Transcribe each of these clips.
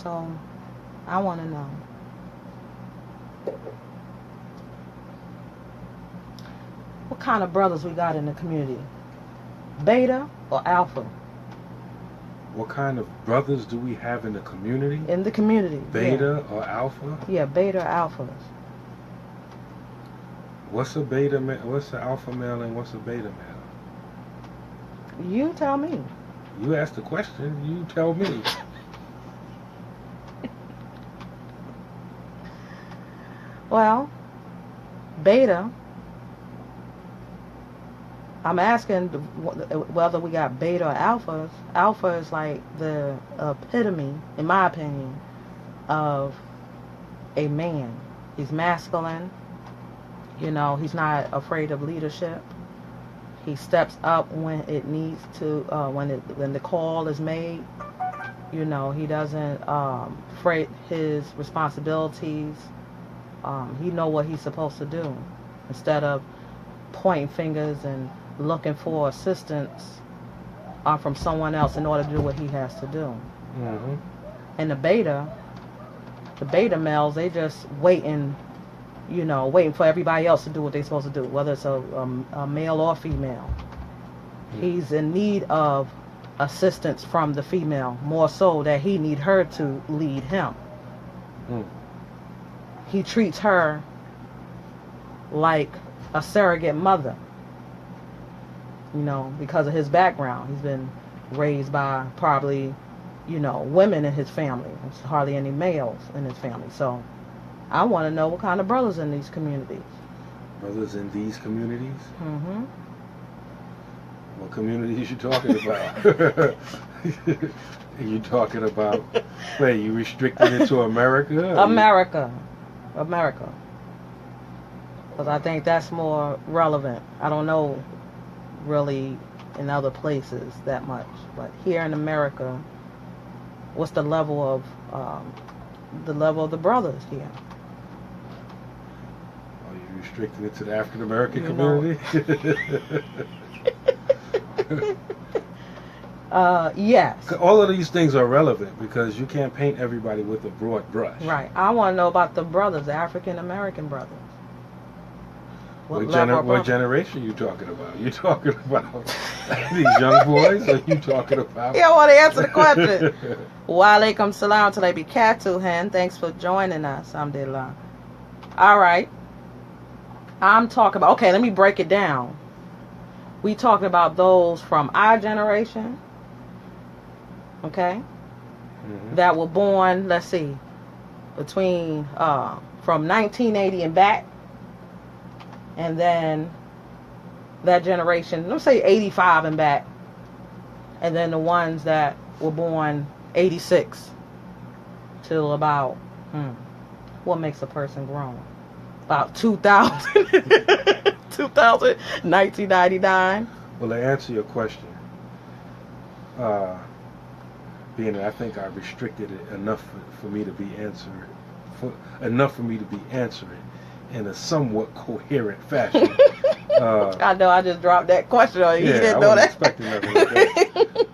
So I want to know. What kind of brothers we got in the community? Beta or alpha? What kind of brothers do we have in the community? In the community. Beta or alpha? Yeah, beta or alphas. What's a beta male? What's an alpha male and what's a beta male? You tell me. You asked the question. You tell me. Well, beta. I'm asking whether we got beta or alphas. Alpha is like the epitome, in my opinion, of a man. He's masculine. You know, he's not afraid of leadership. He steps up when it needs to, when the call is made. You know, he doesn't freight his responsibilities. He know what he's supposed to do, instead of pointing fingers and looking for assistance from someone else in order to do what he has to do. Mm-hmm. And the beta males, they just waiting for everybody else to do what they're supposed to do, whether it's a male or female. Mm-hmm. He's in need of assistance from the female, more so that he need her to lead him. Mm. He treats her like a surrogate mother. You know, because of his background. He's been raised by probably, women in his family. There's hardly any males in his family. So I want to know what kind of brothers in these communities. Brothers in these communities? Mm-hmm. What communities you talking about? You talking about, wait, you restricted it to America? America. Because I think that's more relevant. I don't know really in other places that much, but here in America, what's the level of the brothers here? Are you restricting it to the African American community? Yes. All of these things are relevant because you can't paint everybody with a broad brush. Right. I want to know about the brothers, the African American brothers. What generation are you talking about? You talking about these young boys? Or you talking about? Yeah, I want to answer the question. Wa alaikum salam to Labi Katuhan. Thanks for joining us. Alhamdulillah. All right. I'm talking about, okay, let me break it down. We talking about those from our generation, okay, mm-hmm. that were born, let's see, between, from 1980 and back. And then that generation, let's say 85 and back. And then the ones that were born 86 till about, what makes a person grown? About 2000, 1999. Well, to answer your question, being that I think I restricted it enough for me to be answered, enough for me to be answering in a somewhat coherent fashion. I know, I just dropped that question on you. Yeah, You didn't I know wasn't that. expecting nothing like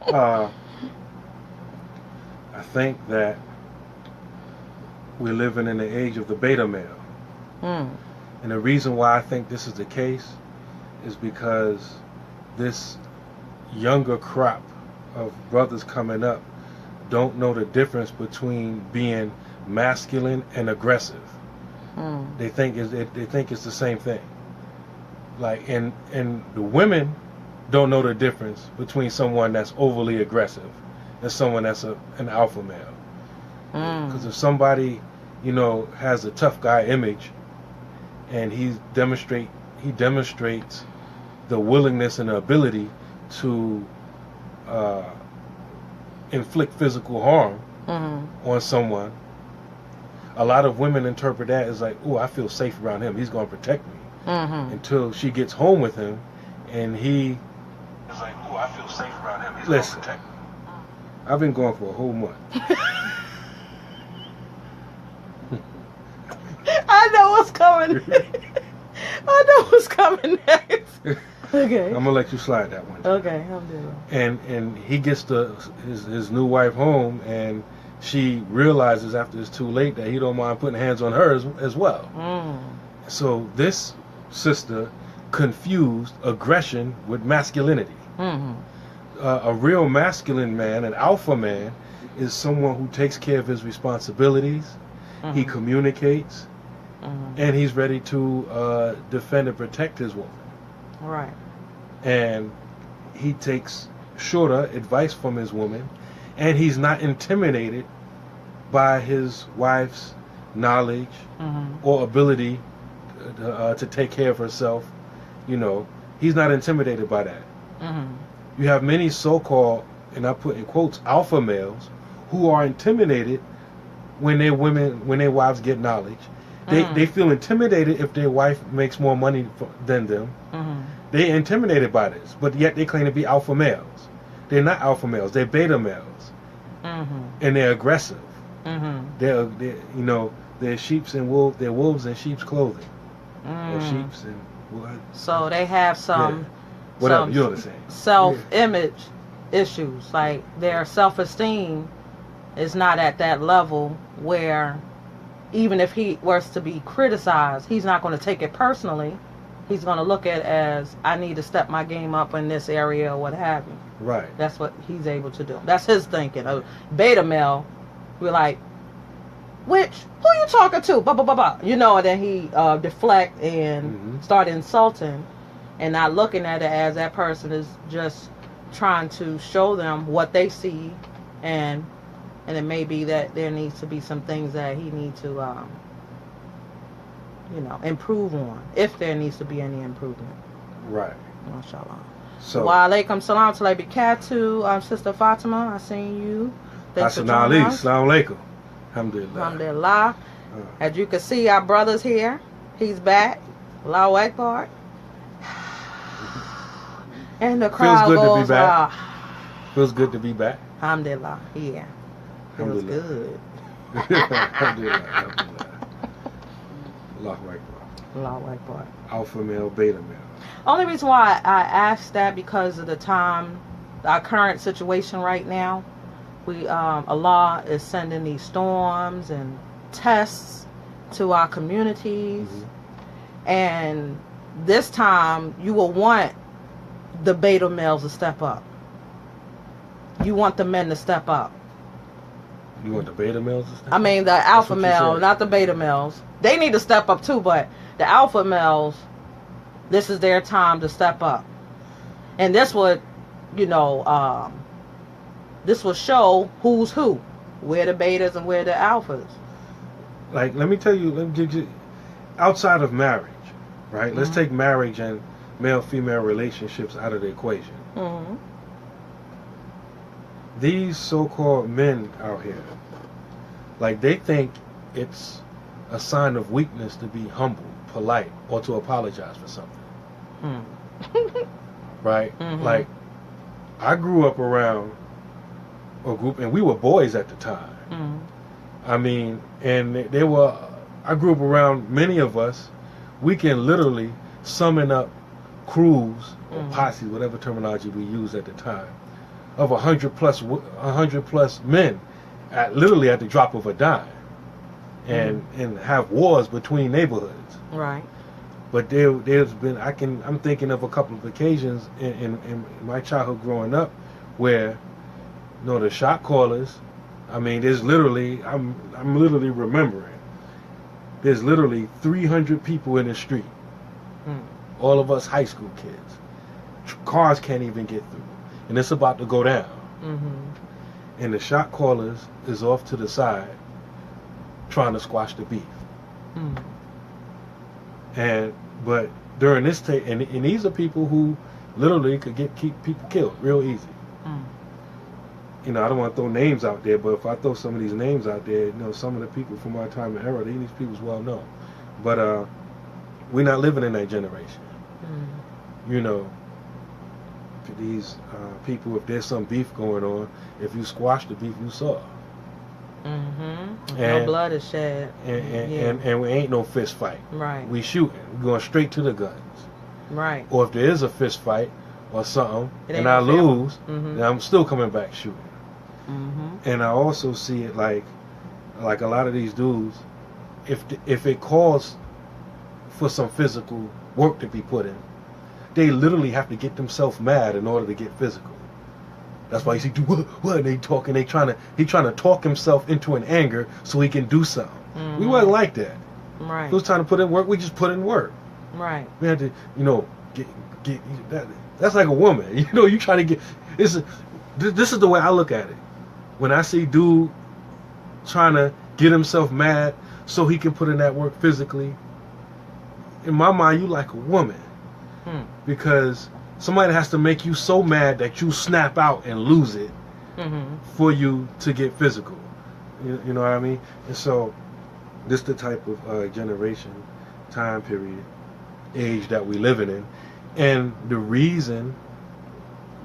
that. I think that we're living in the age of the beta male. And the reason why I think this is the case is because this younger crop of brothers coming up don't know the difference between being masculine and aggressive. They think it's the same thing. Like, and the women don't know the difference between someone that's overly aggressive and someone that's an alpha male. Because if somebody, has a tough guy image, and he demonstrates the willingness and the ability to inflict physical harm on someone, a lot of women interpret that as like, oh, I feel safe around him. He's going to protect me. Until she gets home with him, and he is like, oh, I feel safe around him. He's going to protect me. I've been going for a whole month. I know what's coming. I know what's coming next. Okay. I'm gonna let you slide that one. Okay, I'm doing. And he gets his new wife home, and she realizes after it's too late that he don't mind putting hands on her as well. So this sister confused aggression with masculinity. A real masculine man, an alpha man, is someone who takes care of his responsibilities. He communicates, and he's ready to defend and protect his woman. Right. And he takes shorter advice from his woman, and he's not intimidated by his wife's knowledge or ability to take care of herself. You know, he's not intimidated by that. You have many so-called, and I put in quotes, alpha males who are intimidated when their wives get knowledge. They feel intimidated if their wife makes more money than them. They're intimidated by this, but yet they claim to be alpha males. They're not alpha males. They're beta males, and they're aggressive. They're sheep's and wolves. They're wolves in sheep's clothing. They're sheep's and what? So they have some whatever, you know what I'm saying. Self-image issues, like their self-esteem is not at that level where even if he was to be criticized, he's not going to take it personally. He's going to look at it as, I need to step my game up in this area or what have you. Right. That's what he's able to do. That's his thinking. A beta male, we're like, who you talking to? Blah, blah, blah, blah. You know, and then he deflect and start insulting and not looking at it as that person is just trying to show them what they see, and it may be that there needs to be some things that he needs to improve on, if there needs to be any improvement. Right. MashaAllah. So, wa alaikum salam to Barakatuh. Sister Fatima, I seen you. Thanks for joining us. Assalamu alaikum. Alhamdulillah. Alhamdulillah. As you can see, our brother's here. He's back. Allahu Akbar. And the crowd goes, Feels good to be back. Alhamdulillah. Yeah. Feels good. Alhamdulillah. Allahu Akbar. Allahu Akbar. Alpha male, beta male. Only reason why I asked that because of the time, our current situation right now. Allah is sending these storms and tests to our communities, and this time you will want the beta males to step up. You want the men to step up. You want the beta males to step up? I mean the alpha male, not the beta males. They need to step up too, but the alpha males, this is their time to step up. And this would, this will show who's who. Where the betas and where the alphas. Like, let me give you, outside of marriage, right? Let's take marriage and male-female relationships out of the equation. These so-called men out here, like, they think it's a sign of weakness to be humble, polite, or to apologize for something. Right? Like, I grew up around a group, and we were boys at the time. I mean, and I grew up around many of us. We can literally summon up crews or posse, whatever terminology we use at the time, of 100 plus men, literally at the drop of a dime, and have wars between neighborhoods. Right. But there's been, I'm thinking of a couple of occasions in my childhood growing up where, the shot callers, I mean, there's literally, I'm literally remembering, there's literally 300 people in the street. All of us high school kids. Cars can't even get through. And it's about to go down. And the shot callers is off to the side trying to squash the beef. But during this and these are people who literally could keep people killed real easy. I don't want to throw names out there, but if I throw some of these names out there, some of the people from our time and era, these people's well known. But we're not living in that generation. These people, if there's some beef going on, if you squash the beef, you saw. No blood is shed. And we ain't no fist fight. Right. We shooting. We going straight to the guns. Right. Or if there is a fist fight or something, and I lose, then I'm still coming back shooting. And I also see it like a lot of these dudes, if it calls for some physical work to be put in, they literally have to get themselves mad in order to get physical. That's why you see, what they talking? He trying to talk himself into an anger so he can do something. We wasn't like that. Right. If we was trying to put in work, we just put in work. Right. We had to, get that. That's like a woman. You trying to get. This is the way I look at it. When I see dude trying to get himself mad so he can put in that work physically, in my mind, you like a woman. Because somebody has to make you so mad that you snap out and lose it for you to get physical. You know what I mean? And so this is the type of generation, time period, age that we living in. And the reason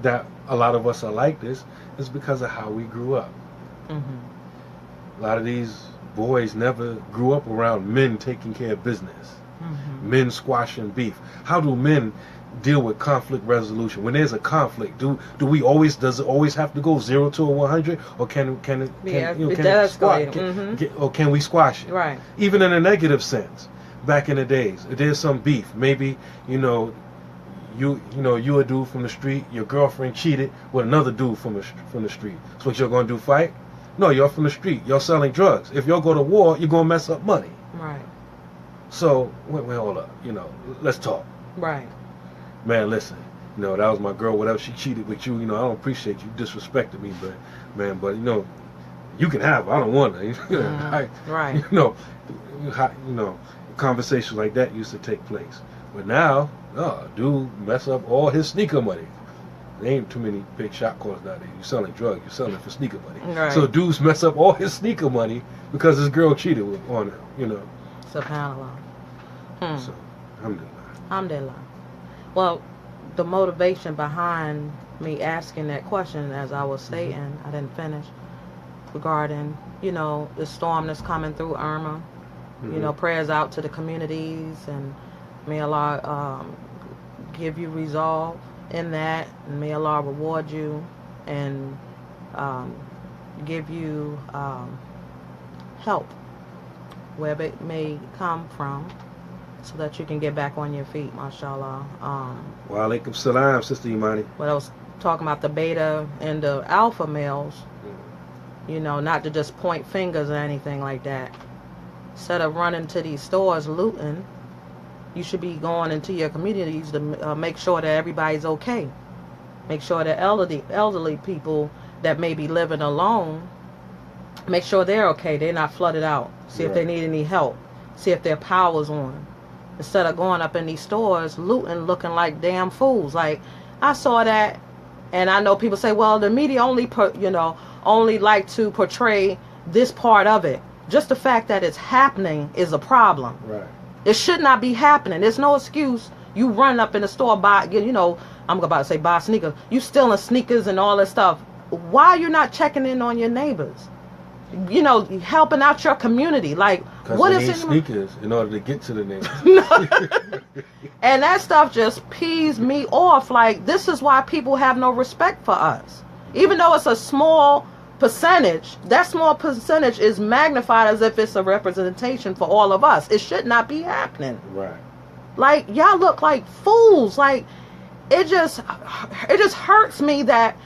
that a lot of us are like this is because of how we grew up. A lot of these boys never grew up around men taking care of business, men squashing beef. How do men deal with conflict resolution? When there's a conflict, does it always have to go 0 to 100, or can we squash it? Right. Even in a negative sense. Back in the days, if there's some beef, maybe you a dude from the street, your girlfriend cheated with another dude from the street. So what you're gonna do? Fight? No, you're from the street. You're selling drugs. If you'll go to war, you're gonna mess up money. Right. So wait, hold up. Let's talk. Right. Man, listen. That was my girl. Whatever, she cheated with you. I don't appreciate you disrespecting me, but you can have her. I don't want her. Right. Conversations like that used to take place. But now, dude mess up all his sneaker money. There ain't too many big shot callers nowadays. You're selling drugs. You're selling it for sneaker money. Right. So dudes mess up all his sneaker money because his girl cheated on him. SubhanAllah. So, alhamdulillah. Alhamdulillah. Well, the motivation behind me asking that question, as I was stating, I didn't finish, regarding, the storm that's coming through Irma. Prayers out to the communities, and may Allah give you resolve in that, and may Allah reward you and give you help wherever it may come from, so that you can get back on your feet, mashallah. Wa alaikum salam, Sister Imani. When I was talking about the beta and the alpha males, not to just point fingers or anything like that. Instead of running to these stores looting, you should be going into your communities to make sure that everybody's okay. Make sure that elderly people that may be living alone, make sure they're okay. They're not flooded out. See if they need any help. See if their power's on. Instead of going up in these stores looting, looking like damn fools. Like, I saw that, and I know people say, well, the media only like to portray this part of it. Just the fact that it's happening is a problem. Right. It should not be happening. There's no excuse. You run up in the store, buy, I'm about to say buy sneakers. You stealing sneakers and all this stuff. Why are you not checking in on your neighbors? Helping out your community. Like, what is it? Sneakers in order to get to the neighbors. And that stuff just pees me off. Like, this is why people have no respect for us. Even though it's a small percentage, that small percentage is magnified as if it's a representation for all of us. It should not be happening. Right. Like, y'all look like fools. Like, it just hurts me that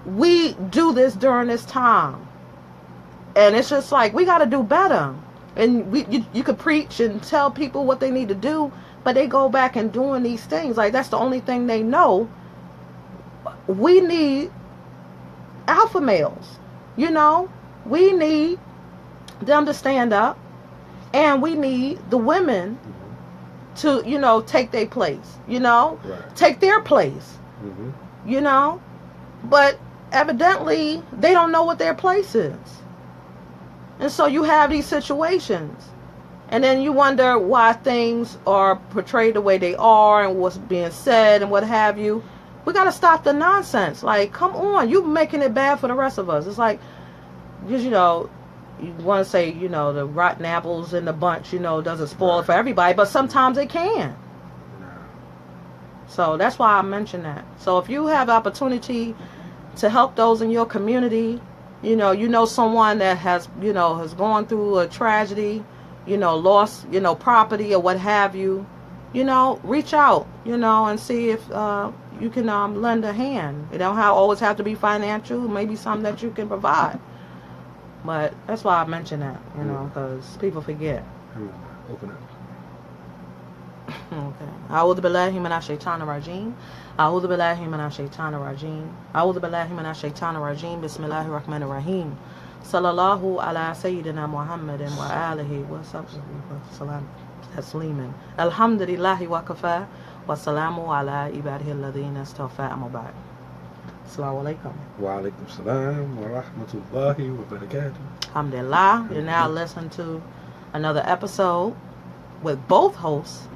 we do this during this time. And it's just like, we got to do better. And you could preach and tell people what they need to do, but they go back and doing these things. Like, that's the only thing they know. We need alpha males. We need them to stand up, and we need the women to, take their place, right. Take their place, but evidently they don't know what their place is. And so you have these situations, and then you wonder why things are portrayed the way they are and what's being said and what have you. We got to stop the nonsense. Like, come on, you're making it bad for the rest of us. It's like, because, you want to say, the rotten apples in the bunch, doesn't spoil it for everybody, but sometimes it can. So that's why I mentioned that. So if you have opportunity to help those in your community. You know someone that has gone through a tragedy, lost, property or what have you. Reach out, and see if you can lend a hand. It don't always have to be financial. Maybe something that you can provide. But that's why I mention that, because people forget. Open it. Okay. A'udhu billahi minash shaitanir rajim. A'udhu billahi minash shaitanir rajim. A'udhu billahi minash shaitanir rajim. Bismillahir rahmanir rahim. Sallallahu ala sayyidina Muhammadin wa alihi wa sahbihi tasliman. Alhamdulillahi wa kafa wa salamu ala ibadihi alladhina istafa amma ba'd. Assalamu alaikum. Wa alaikum salam wa rahmatullahi wa barakatuh. Alhamdulillah. You're now listening to another episode with both hosts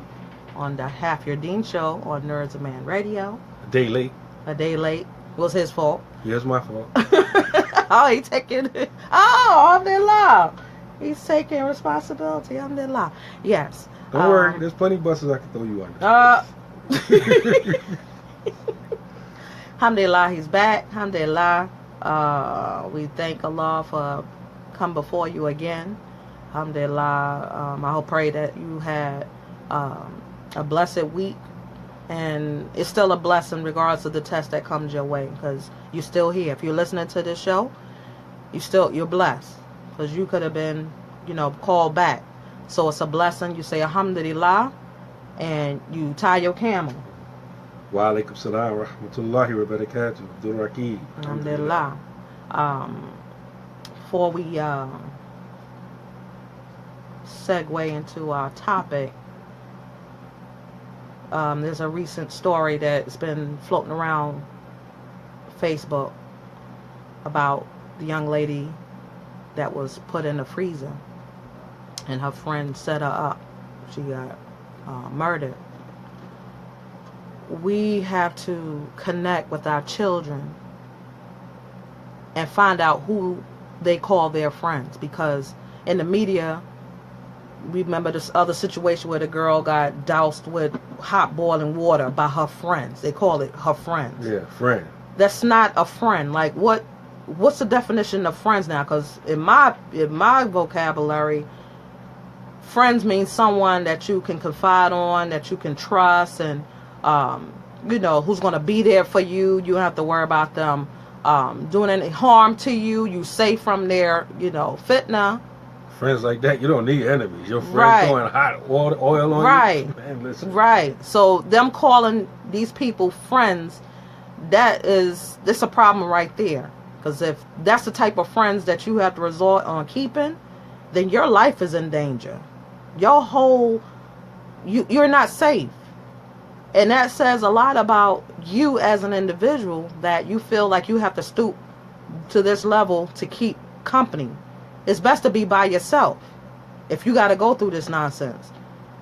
on the Half Your Dean show on uz-Zamaan Radio. A day late. It was his fault. Yeah, it's my fault. Oh, he taking it. Oh, alhamdulillah. He's taking responsibility. Alhamdulillah. Yes. Don't worry. There's plenty of buses I can throw you under. Alhamdulillah, he's back. Alhamdulillah. We thank Allah for come before you again. Alhamdulillah. I pray that you had a blessed week, and it's still a blessing regardless of the test that comes your way, because you're still here. If you're listening to this show, you're blessed, because you could have been called back. So it's a blessing. You say alhamdulillah and you tie your camel. Wa alaikum salam wa rahmatullahi wa barakatuh. Duraki. Alhamdulillah. Before we segue into our topic, there's a recent story that's been floating around Facebook about the young lady that was put in the freezer and her friend set her up. She got murdered. We have to connect with our children and find out who they call their friends, because in the media, remember this other situation where the girl got doused with hot boiling water by her friends. They call it her friends. Yeah, friend. That's not a friend. Like, what's the definition of friends now? Because in my vocabulary, friends means someone that you can confide on, that you can trust, and who's going to be there for you. You don't have to worry about them doing any harm to you. You safe from their fitna. Friends like that, you don't need enemies. Your friend throwing hot water, oil on you. Man, listen. Right. So them calling these people friends, that's a problem right there. Because if that's the type of friends that you have to resort on keeping, then your life is in danger. You're not safe. And that says a lot about you as an individual, that you feel like you have to stoop to this level to keep company. It's best to be by yourself if you got to go through this nonsense.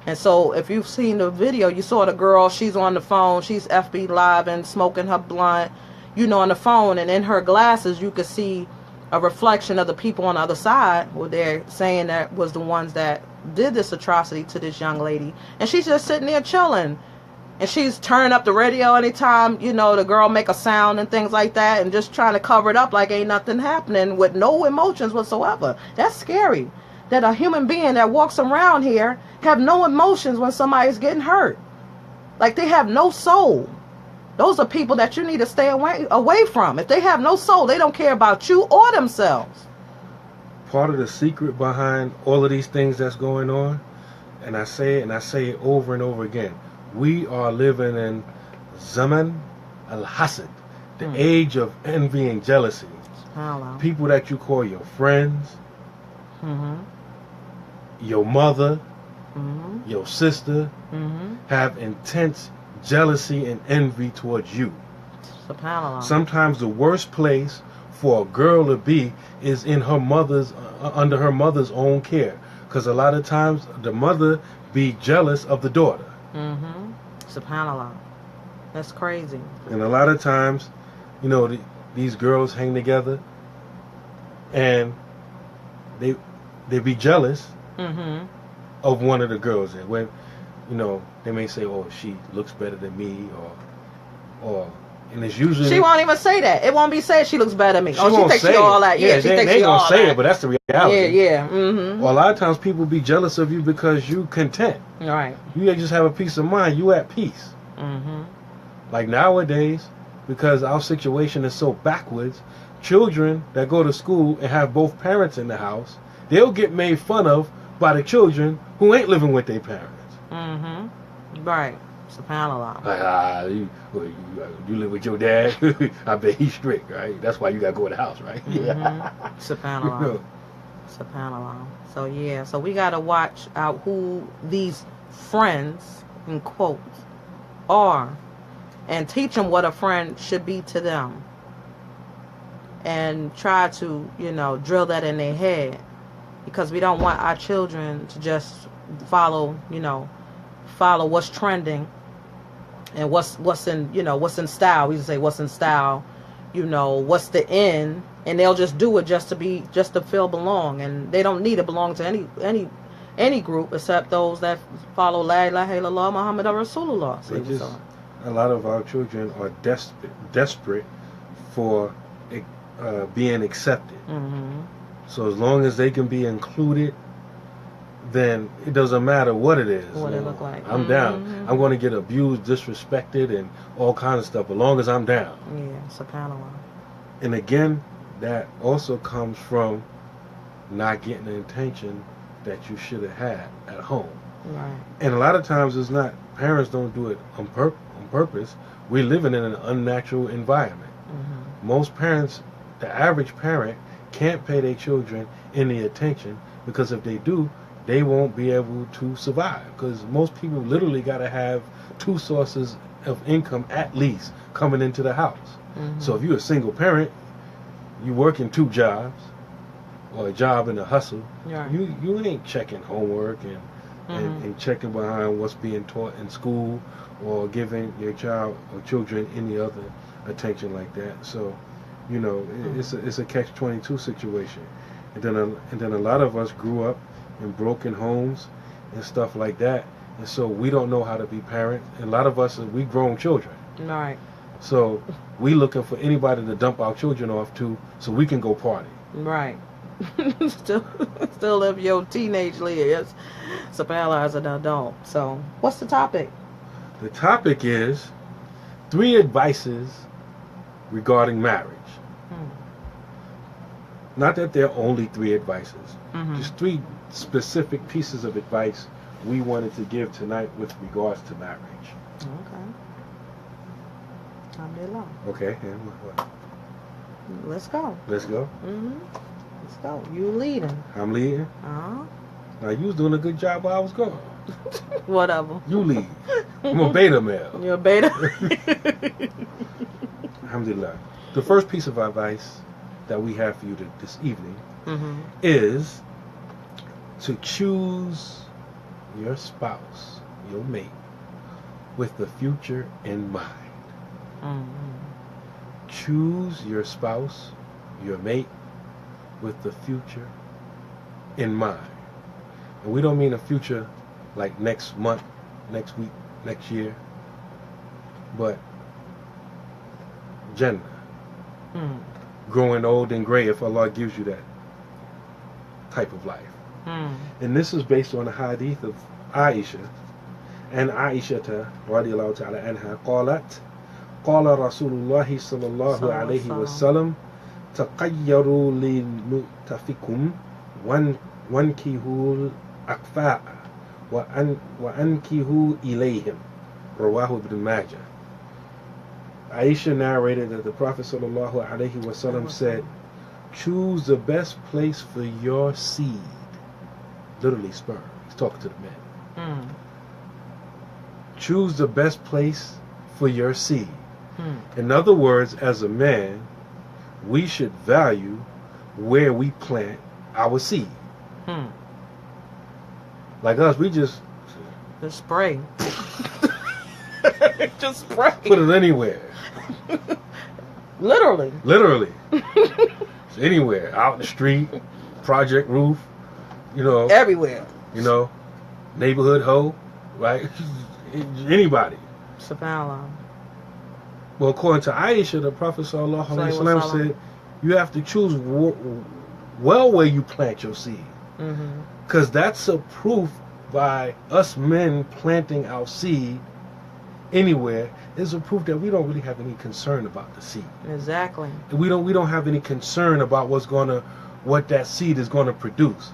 And so if you've seen the video, you saw the girl, she's on the phone, she's FB live and smoking her blunt, on the phone, and in her glasses you could see a reflection of the people on the other side, where they're saying that was the ones that did this atrocity to this young lady. And she's just sitting there chilling. And she's turning up the radio anytime, the girl make a sound and things like that, and just trying to cover it up like ain't nothing happening, with no emotions whatsoever. That's scary. That a human being that walks around here have no emotions when somebody's getting hurt. Like, they have no soul. Those are people that you need to stay away from. If they have no soul, they don't care about you or themselves. Part of the secret behind all of these things that's going on, and I say it over and over again, we are living in Zaman al-Hasad, the age of envy and jealousy. People that you call your friends, your mother, your sister, have intense jealousy and envy towards you. Sometimes the worst place for a girl to be is in her mother's, under her mother's own care, because a lot of times the mother be jealous of the daughter. SubhanAllah. That's crazy. And a lot of times, these girls hang together and they be jealous of one of the girls. And when, they may say, oh, she looks better than me, or And it's usually she won't even say that. It won't be said she looks better than me. She thinks she all that. Yeah, she thinks they she all that. They gonna say it, but that's the reality. Yeah. Mm-hmm. Well, a lot of times people be jealous of you because you content. Right. You just have a peace of mind. You at peace. Mm-hmm. Like nowadays, because our situation is so backwards, children that go to school and have both parents in the house, they'll get made fun of by the children who ain't living with their parents. Mm-hmm. Right. SubhanAllah. Like, you live with your dad? I bet he's strict, right? That's why you got to go in the house, right? Mm-hmm. SubhanAllah. You know. SubhanAllah. So, yeah. So, we got to watch out who these friends, in quotes, are. And teach them what a friend should be to them. And try to, drill that in their head. Because we don't want our children to just follow what's trending and what's in style. We just say what's in style, what's the in, and they'll just do it just to feel belong, and they don't need to belong to any group except those that follow La ilaha illallah Muhammad Rasulullah. A lot of our children are desperate for being accepted. Mm-hmm. So as long as they can be included, then it doesn't matter what it is. What it look like. I'm down. I'm going to get abused, disrespected, and all kinds of stuff, as long as I'm down. Yeah, subhanAllah. And again, that also comes from not getting the attention that you should have had at home. Right. And a lot of times it's not, parents don't do it on purpose. We're living in an unnatural environment. Mm-hmm. Most parents, the average parent, can't pay their children any attention, because if they do, they won't be able to survive, because most people literally got to have 2 sources of income at least coming into the house. Mm-hmm. So if you're a single parent, you work in 2 jobs or a job in a hustle, right. you ain't checking homework and checking behind what's being taught in school or giving your child or children any other attention like that. So, it's a catch-22 situation. And then a lot of us grew up in broken homes and stuff like that, and so we don't know how to be parents. And a lot of us, we grown children, right? So we looking for anybody to dump our children off to so we can go party, right? still live your teenage years. SubhanAllah as an adult. So what's the topic? The topic is 3 advices regarding marriage. Not that there are only 3 advices. Just 3 specific pieces of advice we wanted to give tonight with regards to marriage. Okay. Alhamdulillah. Okay. And what? Let's go. Let's go. Let's go. You leading. I'm leading. Now you was doing a good job while I was gone. Whatever. You lead. I'm a beta male. You're a beta. Alhamdulillah. The first piece of advice that we have for you this evening is to choose your spouse, your mate, with the future in mind. Choose your spouse, your mate, with the future in mind. And we don't mean a future like next month, next week, next year, but Jannah. Growing old and gray, if Allah gives you that type of life. And this is based on a hadith of Aisha. And Aisha radiallahu ta'ala anha qalat قال رسول الله صلى الله عليه وسلم تقيروا لنؤتفكم وانكهوا الأكفاء وأنكهوا إليهم. رواه Ibn Majah. Aisha narrated that the Prophet sallallahu alaihi wasallam said, choose the best place for your seed. Literally sperm. He's talking to the men. Choose the best place for your seed. In other words, as a man, we should value where we plant our seed. Like us, we just spray. Just spray. Put it anywhere. Literally. It's anywhere. Out in the street, project roof, everywhere. Neighborhood hoe, right? Anybody. SubhanAllah. Well, according to Aisha, the Prophet sallallahu alaihi wasallam said, you have to choose well where you plant your seed. Because that's a proof by us men planting our seed anywhere is a proof that we don't really have any concern about the seed. Exactly. And we don't have any concern about what that seed is going to produce.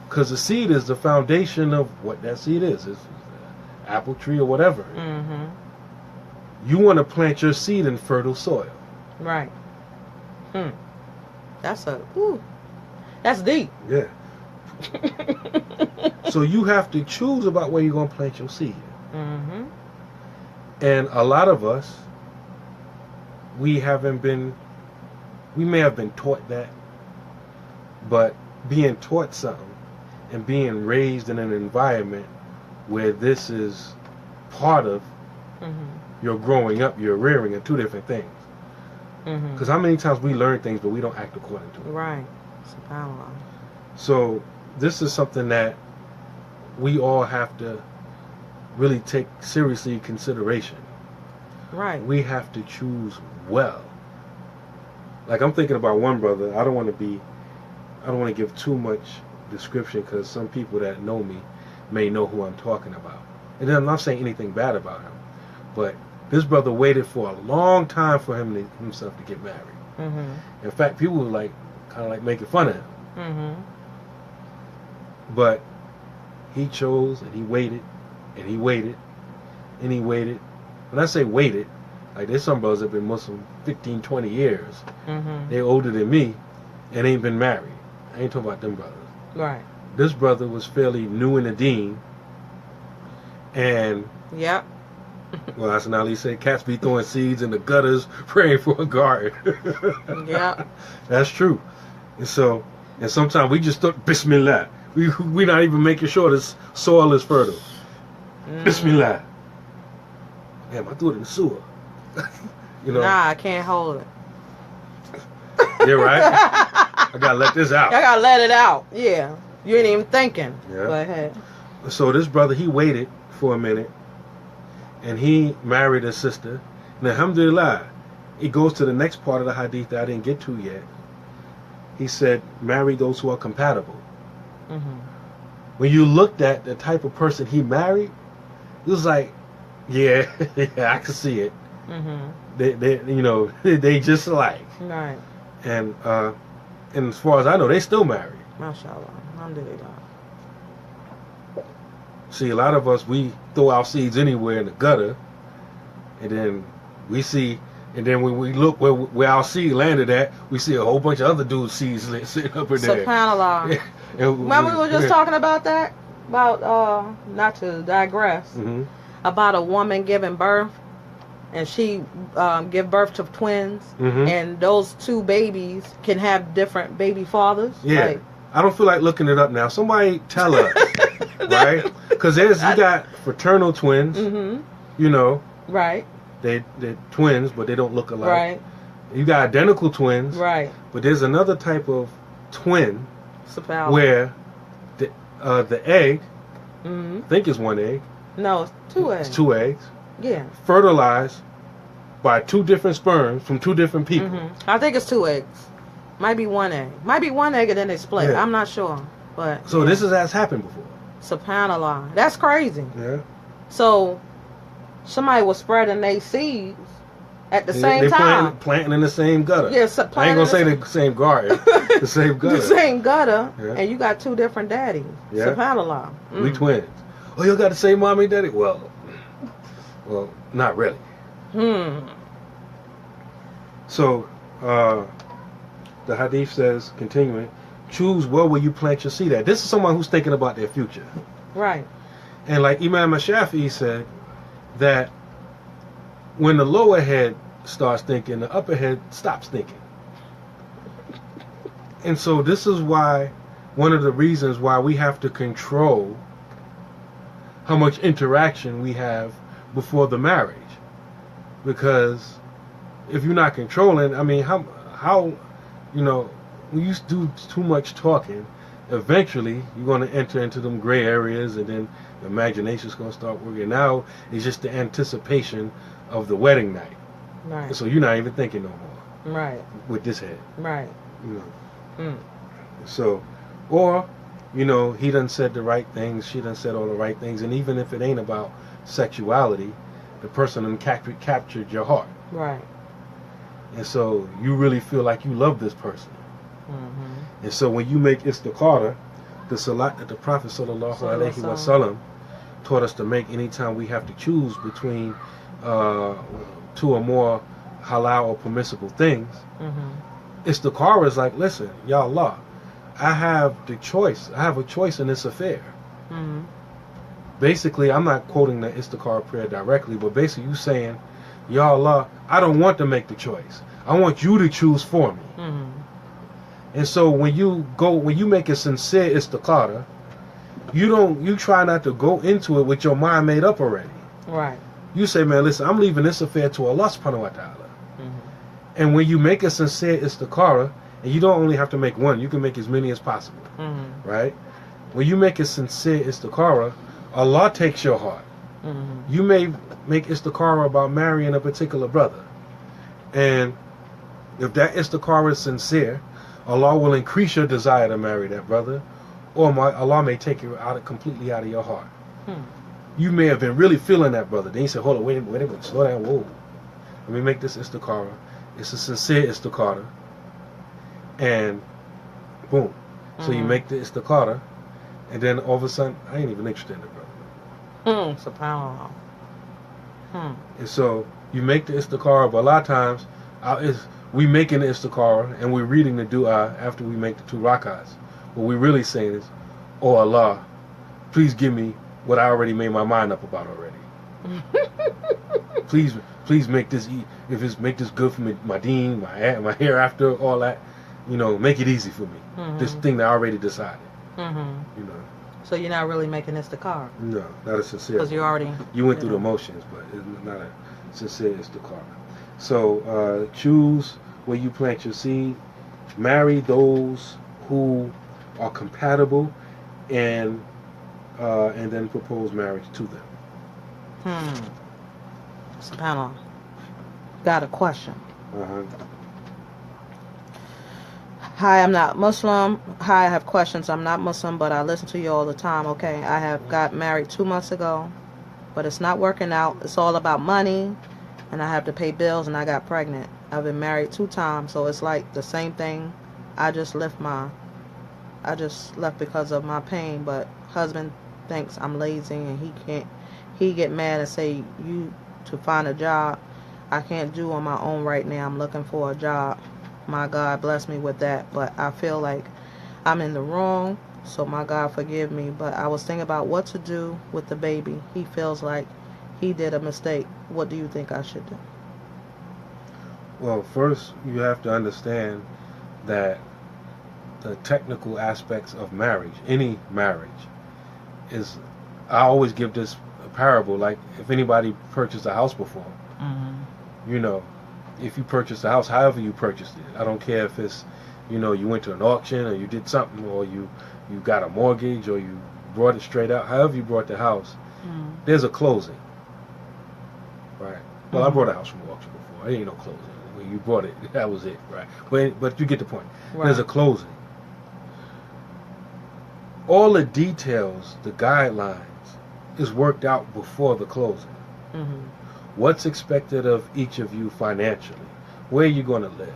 Because the seed is the foundation of what that seed is. It's an apple tree or whatever. You want to plant your seed in fertile soil. Right. That's deep. Yeah. So you have to choose about where you're going to plant your seed. And a lot of us, we may have been taught that, but being taught something and being raised in an environment where this is part of your growing up, your rearing, are two different things. Because how many times we learn things but we don't act according to it. Right. SubhanAllah. So this is something that we all have to really take seriously in consideration. Right. We have to choose well. Like I'm thinking about one brother. I don't want to give too much description because some people that know me may know who I'm talking about. And I'm not saying anything bad about him, but this brother waited for a long time for himself to get married. In fact, people were kind of making fun of him. But he chose and he waited and he waited and he waited. When I say waited, there's some brothers that have been Muslim 15, 20 years. They're older than me and ain't been married. I ain't talking about them brothers. Right. This brother was fairly new in the deen. And yep. Well, that's what Ali said. Cats be throwing seeds in the gutters, praying for a garden. Yeah. That's true. And sometimes we just thought, Bismillah. We're not even making sure this soil is fertile. Bismillah. Damn, I threw it in the sewer. Nah, I can't hold it. Yeah, right? I gotta let this out. I gotta let it out. Yeah. You ain't even thinking. Yeah. Go ahead. So this brother, he waited for a minute. And he married a sister. And alhamdulillah, it goes to the next part of the hadith that I didn't get to yet. He said, marry those who are compatible. When you looked at the type of person he married, it was like, yeah, I can see it. They just alike. Right. And as far as I know, they still married. MashaAllah. Alhamdulillah. See, a lot of us, we throw our seeds anywhere in the gutter, and then when we look where our seed landed at, we see a whole bunch of other dudes' seeds sitting up in there. SubhanAllah. Remember we were just talking about that? About, not to digress, about a woman giving birth, and she give birth to twins, and those two babies can have different baby fathers. Yeah. I don't feel like looking it up now. Somebody tell us, right? Because you got fraternal twins, Right. They're twins, but they don't look alike. Right. You got identical twins. Right. But there's another type of twin where the egg, I think it's one egg. No, it's two eggs. It's two eggs. Yeah. Fertilized by two different sperms from two different people. I think it's two eggs. Might be one egg. Might be one egg and then they split. Yeah. I'm not sure. But so this has happened before. SubhanAllah. That's crazy. Yeah. So somebody was spreading their seeds at the same time. Planting in the same gutter. Yes, I ain't gonna say the same garden. The same gutter. The same gutter, and you got two different daddies. Yeah. SubhanAllah. We twins. Oh, you got the same mommy and daddy? Well, not really. So, the hadith says, continuing, choose where will you plant your seed at. This is someone who's thinking about their future. Right. And like Imam Shafi'i said, that when the lower head starts thinking, the upper head stops thinking. And so this is why, one of the reasons why we have to control how much interaction we have before the marriage. Because if you're not controlling, I mean, how when you do too much talking, eventually you're going to enter into them gray areas, and then the imagination's going to start working. Now it's just the anticipation of the wedding night. Right. So you're not even thinking no more. Right. With this head. Right. You know. Mm. So, or, you know, he done said the right things, she done said all the right things, and even if it ain't about sexuality, the person done captured your heart. Right. And so you really feel like you love this person. Mm-hmm. And so when you make istikhara, the salat that the Prophet sallallahu alaihi wasallam taught us to make anytime we have to choose between two or more halal or permissible things, istikhara is like, listen, Ya Allah, I have the choice. I have a choice in this affair. Mm-hmm. Basically, I'm not quoting the istikhara prayer directly, but basically you saying, Ya Allah, I don't want to make the choice. I want you to choose for me. Mm-hmm. And so when you make a sincere istikhara, you try not to go into it with your mind made up already. Right. You say, man, listen, I'm leaving this affair to Allah subhanahu wa ta'ala. And when you make a sincere istikhara, and you don't only have to make one, you can make as many as possible. Mm-hmm. Right? When you make a sincere istikhara, Allah takes your heart. Mm-hmm. You may make istikhara about marrying a particular brother. And if that istikhara is sincere, Allah will increase your desire to marry that brother, or Allah may take you completely out of your heart. You may have been really feeling that brother. Then you say, hold on, wait a minute, slow down, whoa. Let me make this istikhara. It's a sincere istikhara. And boom. So you make the istikhara, and then all of a sudden, I ain't even interested in the brother. SubhanAllah. And so you make the istikhara, but a lot of times we making the istikhara and we're reading the dua after we make the 2 rakats. What we're really saying is, oh Allah, please give me what I already made my mind up about already. please make this make this good for me, my deen, my hereafter, all that. You know, make it easy for me. This thing that I already decided. You know. So you're not really making istikhara? No, not a sincere. Because you went through the motions, but it's not a sincere istikhara. So choose where you plant your seed. Marry those who are compatible, and then propose marriage to them. SubhanAllah. Got a question. Hi, I'm not Muslim. Hi, I have questions. I'm not Muslim, but I listen to you all the time. Okay, I have got married 2 months ago, but it's not working out. It's all about money, and I have to pay bills, and I got pregnant. I've been married 2 times, so it's like the same thing. I just left because of my pain, but husband thinks I'm lazy, and he get mad and say, you to find a job I can't do on my own right now. I'm looking for a job. My God bless me with that, but I feel like I'm in the wrong, so my God forgive me. But I was thinking about what to do with the baby. He feels like he did a mistake. What do you think I should do? Well, first you have to understand that the technical aspects of marriage, any marriage, is, I always give this parable, like if anybody purchased a house before, you know, if you purchased a house, however you purchased it, I don't care if it's, you know, you went to an auction or you did something, or you got a mortgage, or you brought it straight out, however you brought the house, there's a closing, right? Well, I brought a house from auction before. There ain't no closing. When you brought it, that was it, right? But you get the point. Right. There's a closing. All the details, the guidelines, is worked out before the closing. What's expected of each of you financially? Where are you going to live?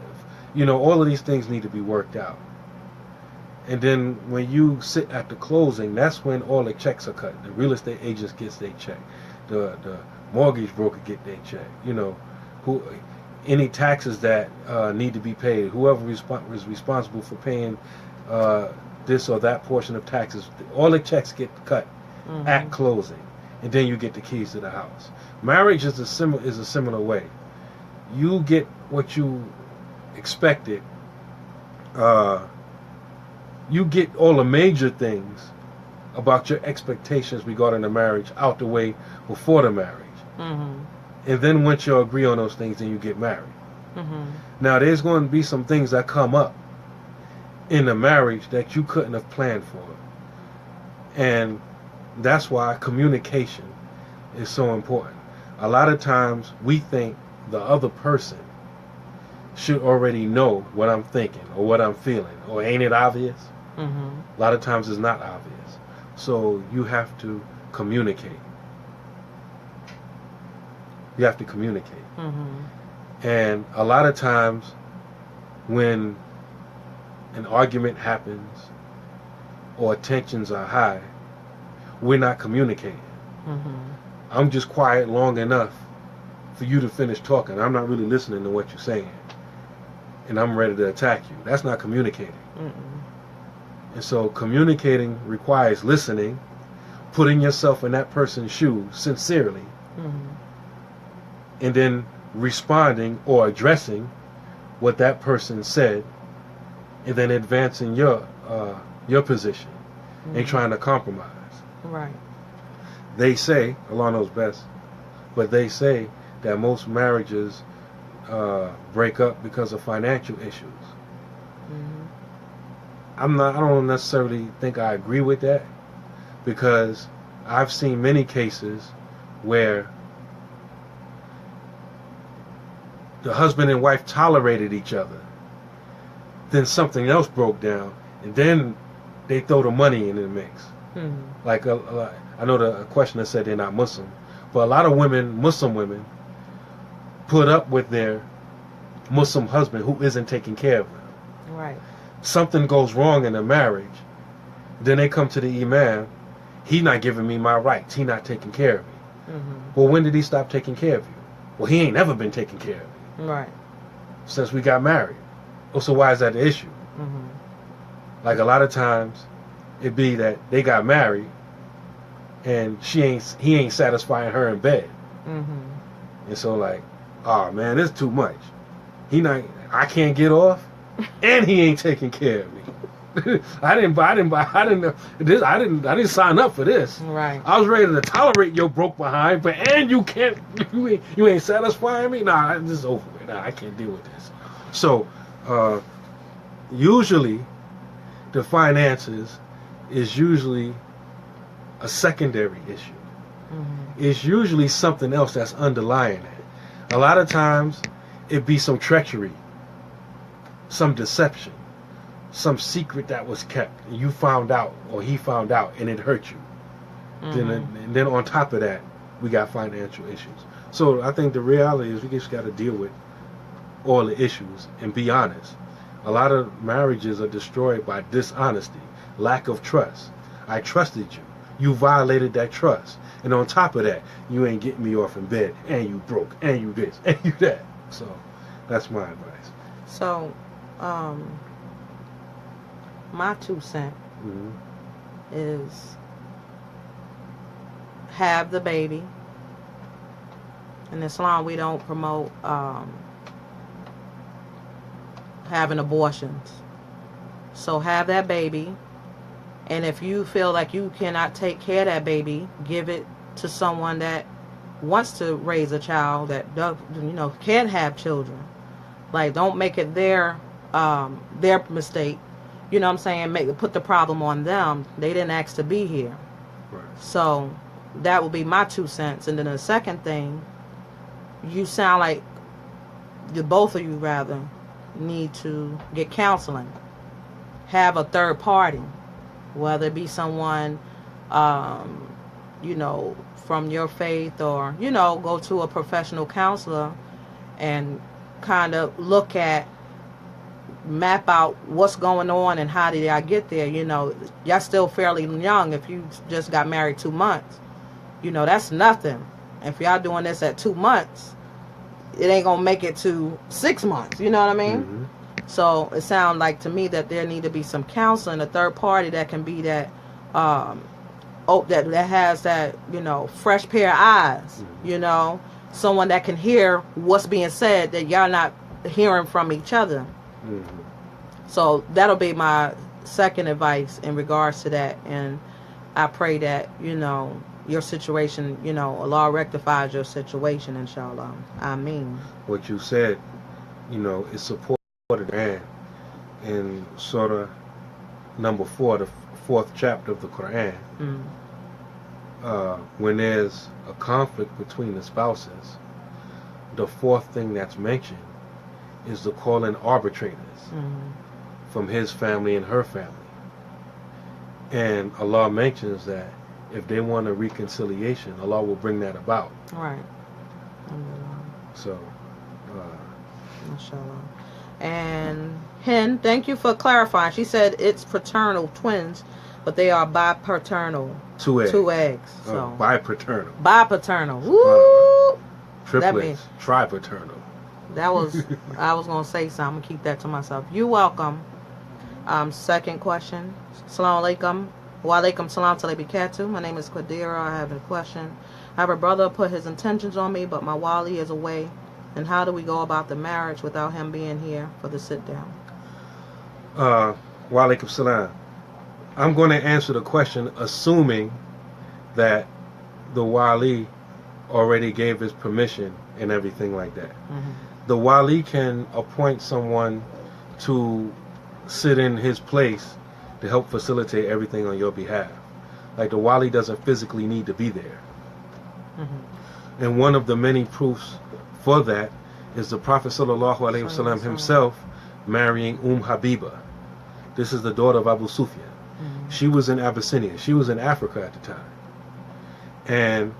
You know, all of these things need to be worked out. And then when you sit at the closing, that's when all the checks are cut. The real estate agents gets their check. The mortgage broker get their check. You know, any taxes that need to be paid, whoever is responsible for paying this or that portion of taxes, all the checks get cut at closing, and then you get the keys to the house. Marriage is a similar way. You get what you expected. You get all the major things about your expectations regarding the marriage out the way before the marriage. And then once you agree on those things, then you get married. Now, there's going to be some things that come up in the marriage that you couldn't have planned for. And that's why communication is so important. A lot of times we think the other person should already know what I'm thinking or what I'm feeling. Or ain't it obvious? Mm-hmm. A lot of times it's not obvious. So you have to communicate. You have to communicate. Mm-hmm. And a lot of times when an argument happens or tensions are high, we're not communicating. Mm-hmm. I'm just quiet long enough for you to finish talking. I'm not really listening to what you're saying. And I'm ready to attack you. That's not communicating. Mm-mm. And so communicating requires listening, putting yourself in that person's shoes sincerely, Mm-hmm. and then responding or addressing what that person said, and then advancing your position Mm-hmm. and trying to compromise. Right. They say, Allah knows best, but they say that most marriages break up because of financial issues. Mm-hmm. I don't necessarily think I agree with that, because I've seen many cases where the husband and wife tolerated each other, then something else broke down, and then they throw the money in the mix. Mm-hmm. Like I know the questioner said they're not Muslim, but a lot of women, Muslim women, put up with their Muslim husband who isn't taking care of them. Right. Something goes wrong in the marriage, then they come to the imam. He's not giving me my rights. He's not taking care of me. Mm-hmm. Well, when did he stop taking care of you? Well, he ain't never been taking care of me Right. since we got married. Oh, so why is that the issue? Mm-hmm. Like a lot of times, it be that they got married, and he ain't satisfying her in bed, Mm-hmm. and so like, oh man, it's too much. I can't get off, and he ain't taking care of me. I didn't sign up for this. Right. I was ready to tolerate your broke behind, but you ain't satisfying me. Nah, this is over with. Nah, I can't deal with this. So, usually, the finances is usually a secondary issue. Mm-hmm. It's usually something else that's underlying it. A lot of times, it be some treachery, some deception, some secret that was kept, and you found out, or he found out, and it hurt you. Mm-hmm. And then on top of that, we got financial issues. So I think the reality is we just got to deal with all the issues and be honest. A lot of marriages are destroyed by dishonesty, lack of trust. I trusted you. You violated that trust. And on top of that, you ain't getting me off in bed, and you broke, and you this, and you that. So that's my advice. So, my 2 cents Mm-hmm. is have the baby. In Islam, we don't promote having abortions. So have that baby, and if you feel like you cannot take care of that baby, give it to someone that wants to raise a child, that does, can have children. Like, don't make it their mistake. You know what I'm saying? Put the problem on them. They didn't ask to be here. Right. So that would be my 2 cents. And then the second thing, you sound like both of you rather need to get counseling. Have a third party, whether it be someone, from your faith, or, go to a professional counselor and kind of map out what's going on and how did I get there. Y'all still fairly young. If you just got married 2 months, that's nothing. If y'all doing this at 2 months, it ain't gonna make it to 6 months. You know what I mean? Mm-hmm. So it sounds like to me that there need to be some counseling, a third party that can be that, that has that, fresh pair of eyes. Mm-hmm. Someone that can hear what's being said that y'all not hearing from each other. Mm-hmm. So that'll be my second advice in regards to that. And I pray that, your situation, Allah rectifies your situation, inshallah. Ameen. What you said, is supported in Surah number 4, the 4th chapter of the Quran. Mm. When there's a conflict between the spouses, the fourth thing that's mentioned is to call in arbitrators from his family and her family. And Allah mentions that if they want a reconciliation, Allah will bring that about. Right. So, Mashallah. And Hen, thank you for clarifying. She said it's fraternal twins, but they are bipaternal. two eggs. So Bipaternal. bipaternal. Woo! Triplets. Tripaternal. That was I was gonna say something. I'm gonna keep that to myself. You're welcome. Second question. Assalamu alaikum. Wa alaikum salam to barakatuh. My name is Qadira. I have a question. I have a brother put his intentions on me, but my wali is away. And how do we go about the marriage without him being here for the sit down? Wa alaikum salam. I'm going to answer the question assuming that the wali already gave his permission and everything like that. The wali can appoint someone to sit in his place to help facilitate everything on your behalf. Like the wali doesn't physically need to be there. And one of the many proofs for that is the Prophet ﷺ himself marrying Habiba. This is the daughter of Abu Sufyan. She was in Abyssinia. She was in Africa at the time. And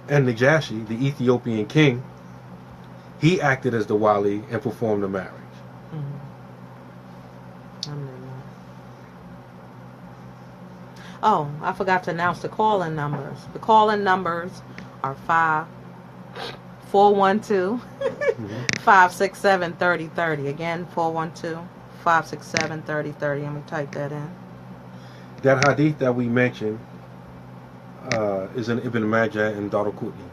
Najashi, the Ethiopian king, he acted as the wali and performed the marriage. Oh, I forgot to announce the call-in numbers. The call-in numbers are 412-567-3030. Again, 412-567-3030. Let me type that in. That hadith that we mentioned is in Ibn Majah and Daraqutni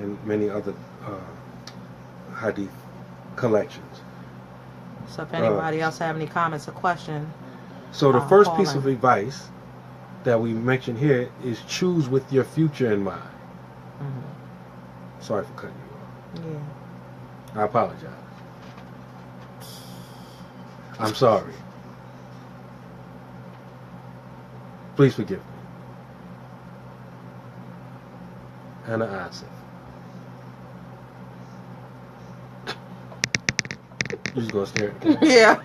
and many other hadith collections. So if anybody else have any comments or questions, so the first piece of advice that we mentioned here is choose with your future in mind. Sorry for cutting you off. Yeah. I apologize. I'm sorry. Please forgive me. Anna Asif. You just gonna stare at the Yeah.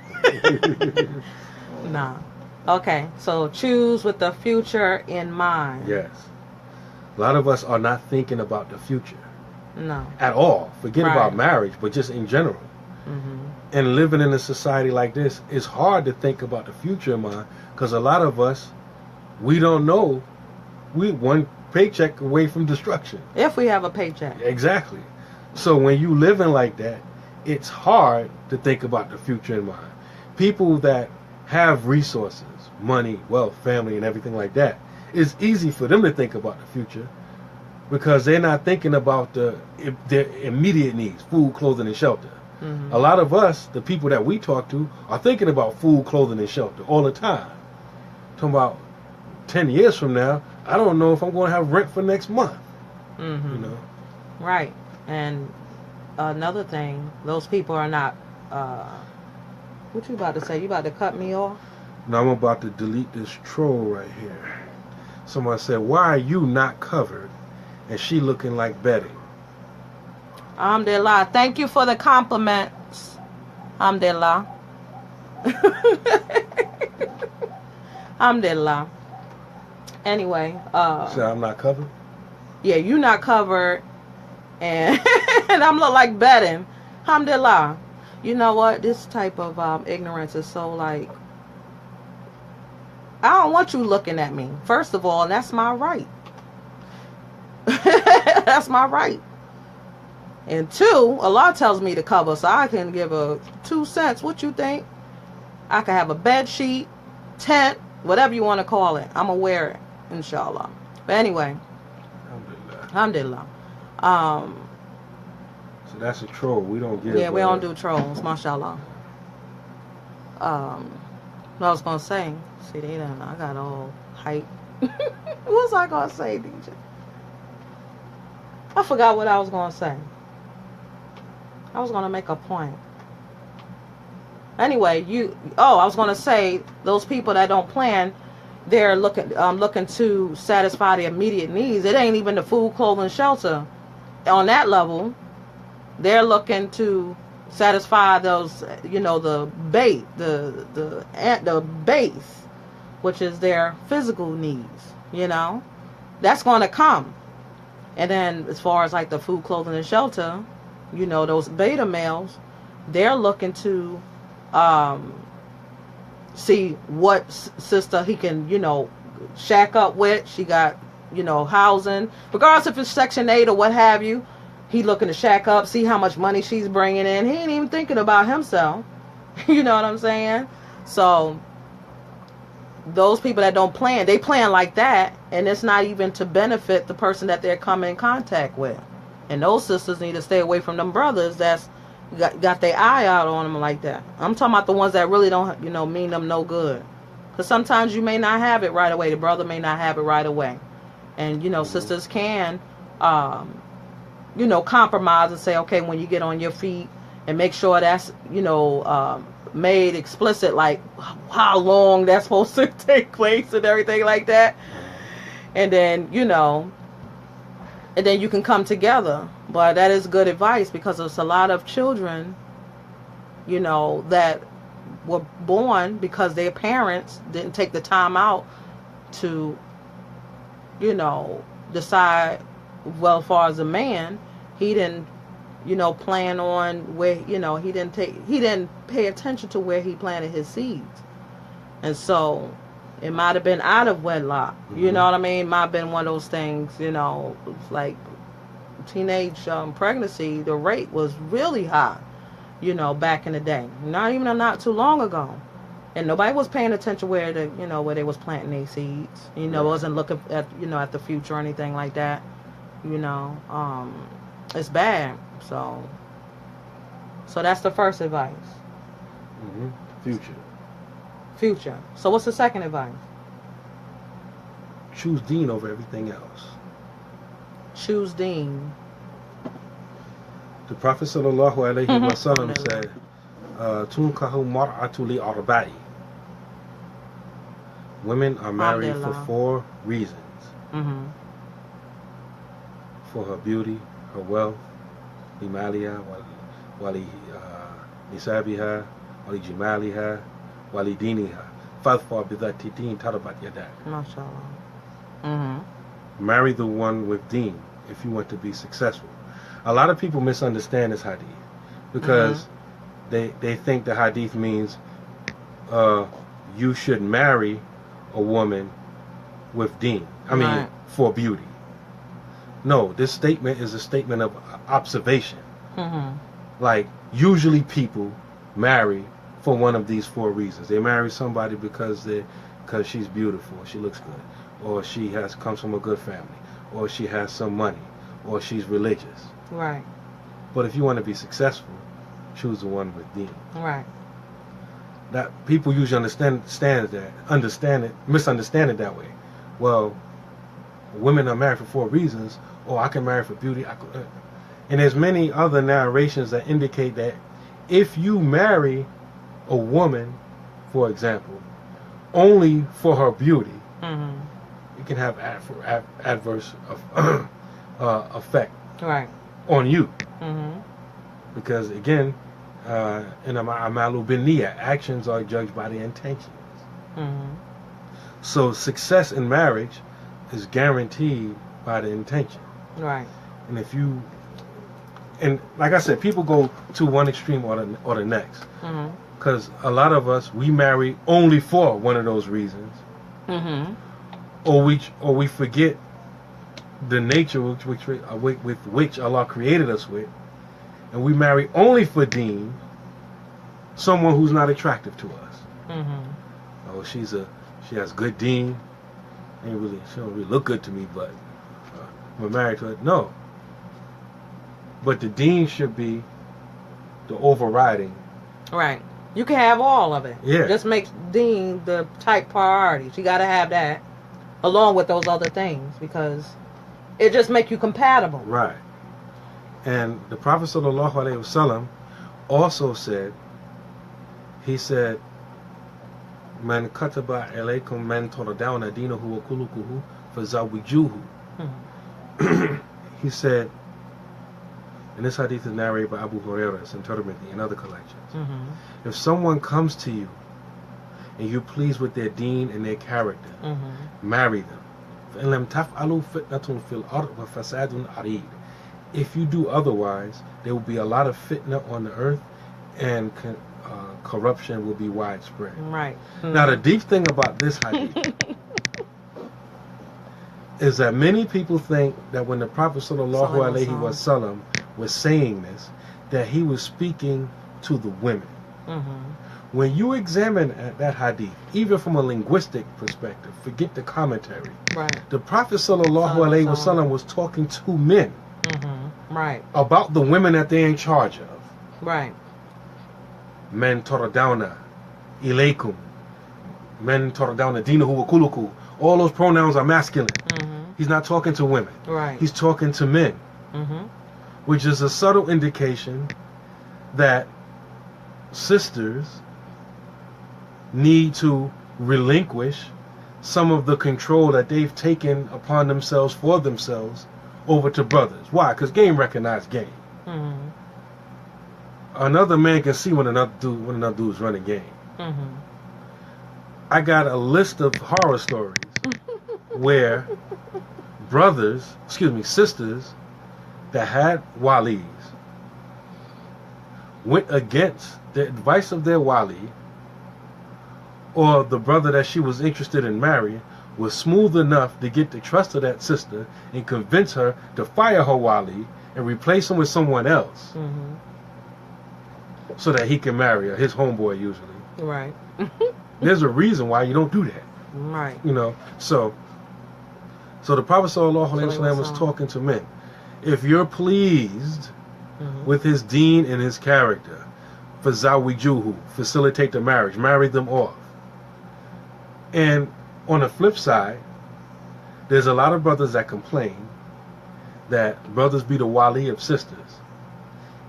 Nah. Okay, so choose with the future in mind. Yes. A lot of us are not thinking about the future. No. At all. Forget about marriage, but just in general. And living in a society like this, it's hard to think about the future in mind because a lot of us, we don't know. We one paycheck away from destruction. If we have a paycheck. Exactly. So when you living like that, it's hard to think about the future in mind. People that have resources, money, wealth, family, and everything like that, it's easy for them to think about the future because they're not thinking about their immediate needs, food, clothing, and shelter. A lot of us, the people that we talk to, are thinking about food, clothing, and shelter all the time. Talking about 10 years from now, I don't know if I'm going to have rent for next month. You know? Right. And another thing, those people are not... what you about to say? You about to cut me off? No, I'm about to delete this troll right here. Someone said, why are you not covered and she looking like Betty? Alhamdulillah. Thank you for the compliments. Alhamdulillah. Alhamdulillah. Anyway. So I'm not covered? Yeah, you not covered. And, and I'm look like betting. Alhamdulillah. You know what? This type of ignorance is so like... I don't want you looking at me. First of all, that's my right. That's my right. And two, Allah tells me to cover, so I can give a 2 cents. What you think? I can have a bed sheet, tent, whatever you want to call it. I'm going to wear it, inshallah. But anyway. Alhamdulillah. So that's a troll. We don't give... Yeah, we don't do trolls, mashallah. What I was going to say. See, they done, I got all hype. What was I going to say, DJ? I forgot what I was going to say. I was going to make a point. Anyway, I was going to say, those people that don't plan, they're looking to satisfy their immediate needs. It ain't even the food, clothing, shelter. On that level, they're looking to satisfy those, the bait, the base, which is their physical needs. That's going to come. And then as far as like the food, clothing, and shelter, those beta males, they're looking to see what sister he can, shack up with. She got, housing, regardless if it's Section 8 or what have you. He looking to shack up, see how much money she's bringing in. He ain't even thinking about himself. You know what I'm saying? So those people that don't plan, they plan like that, and it's not even to benefit the person that they're coming in contact with. And those sisters need to stay away from them brothers that's got their eye out on them like that. I'm talking about the ones that really don't, mean them no good. Because sometimes you may not have it right away. The brother may not have it right away. And, sisters can, compromise and say, okay, when you get on your feet, and make sure that's, made explicit, like how long that's supposed to take place and everything like that. And then, and then you can come together. But that is good advice, because there's a lot of children, that were born because their parents didn't take the time out to, decide, well, as far as a man, he didn't, plan on where, he didn't pay attention to where he planted his seeds. And so it might have been out of wedlock. You know what I mean? Might have been one of those things, like teenage pregnancy, the rate was really high, back in the day. Not too long ago. And nobody was paying attention where where they was planting their seeds. Wasn't looking at, at the future or anything like that. It's bad. So that's the first advice. Future. So what's the second advice? Choose deen over everything else. Choose deen. The Prophet sallallahu alaihi wasallam said, "Tunkahu mar'atu li arba'i." Women are married for 4 reasons. For her beauty, her wealth, limaliha, wali nisabiha, wali jimaliha, wali diniha. Fadfar bidhati din tarabat yadak. MashaAllah. Marry the one with deen if you want to be successful. A lot of people misunderstand this hadith because they think the hadith means you should marry a woman with deen. I mean, for beauty. No, this statement is a statement of observation. Like, usually people marry for one of these 4 reasons. They marry somebody because she's beautiful, she looks good, or she comes from a good family, or she has some money, or she's religious. Right. But if you want to be successful, choose the one with deen. Right. That people usually misunderstand it that way. Well, women are married for 4 reasons. Oh, I can marry for beauty. And there's many other narrations that indicate that if you marry a woman, for example, only for her beauty, it can have adverse effect on you. Because again, in Amalu Biniyah, actions are judged by the intentions. So success in marriage is guaranteed by the intention. Right. And if you, and like I said, people go to one extreme or the next. Because a lot of us, we marry only for one of those reasons. Or we forget the nature with which Allah created us with, and we marry only for deen, someone who's not attractive to us. Oh, she has good deen. She don't really look good to me, but we're married to her. No. But the deen should be the overriding. Right. You can have all of it. Yeah. Just make deen the type priority. You got to have that along with those other things, because it just make you compatible. Right. And the Prophet sallallahu alaihi wasallam also said, he said, "Man kataba alaykum man taradawna dinahu wa khuluquhu fazawijuhu." He said, and this hadith is narrated by Abu Hurairah, it's in Tirmidhi and other collections. Mm-hmm. If someone comes to you and you're pleased with their deen and their character, marry them. فَإِن لَمْ تَفْعَلُوا فِتْنَةٌ فِي الْأَرْضِ وَفَسَادٌ عَرِيضٌ. If you do otherwise, there will be a lot of fitna on the earth, and corruption will be widespread. Right. Now, the deep thing about this hadith is that many people think that when the Prophet sallallahu alaihi wasallam was saying this, that he was speaking to the women. When you examine that hadith, even from a linguistic perspective, forget the commentary. Right. The Prophet sallallahu alaihi wasallam was talking to men. Right. About the women that they're in charge of. Right. Men taradawna ilaykum. Men taradawna dinahu wa kuluku. All those pronouns are masculine. He's not talking to women. Right. He's talking to men. Which is a subtle indication that sisters need to relinquish some of the control that they've taken upon themselves for themselves over to brothers. Why? Because game recognized game. Another man can see when another dude's running game. I got a list of horror stories where sisters that had walis went against the advice of their wali, or the brother that she was interested in marrying was smooth enough to get the trust of that sister and convince her to fire her wali and replace him with someone else so that he can marry her, his homeboy usually. Right. There's a reason why you don't do that. Right. You know, so the Prophet sallallahu alaihi wasallam was talking to men. If you're pleased with his deen and his character, fazawijuhu, facilitate the marriage, marry them off. And on the flip side, there's a lot of brothers that complain that brothers be the wali of sisters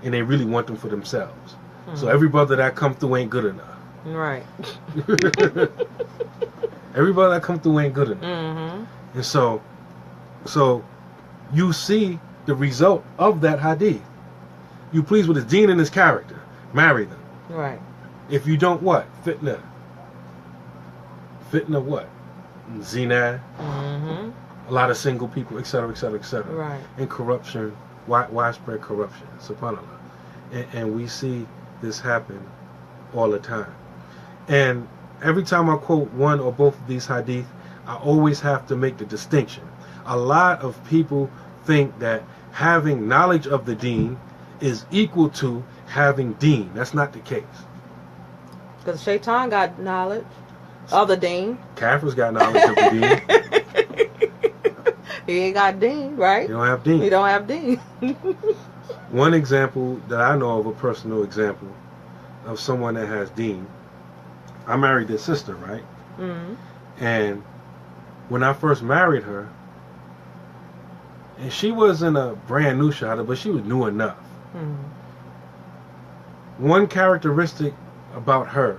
and they really want them for themselves. So every brother that come through ain't good enough. Right. Every brother that come through ain't good enough. And so you see the result of that hadith. You pleased with his deen and his character, marry them. Right. If you don't, what? Fitna. Fitna what? Zina. A lot of single people, etc., etc., etc. Right. And corruption, widespread corruption, subhanAllah. And we see this happen all the time. And every time I quote one or both of these hadith, I always have to make the distinction. A lot of people think that having knowledge of the deen is equal to having deen. That's not the case. Because Shaitan got knowledge of the deen. Kafirs got knowledge of the deen. He ain't got deen, right? He don't have deen. He don't have deen. One example that I know of, a personal example of someone that has deen, I married this sister, right? And when I first married her, and she wasn't a brand new shahada, but she was new enough. One characteristic about her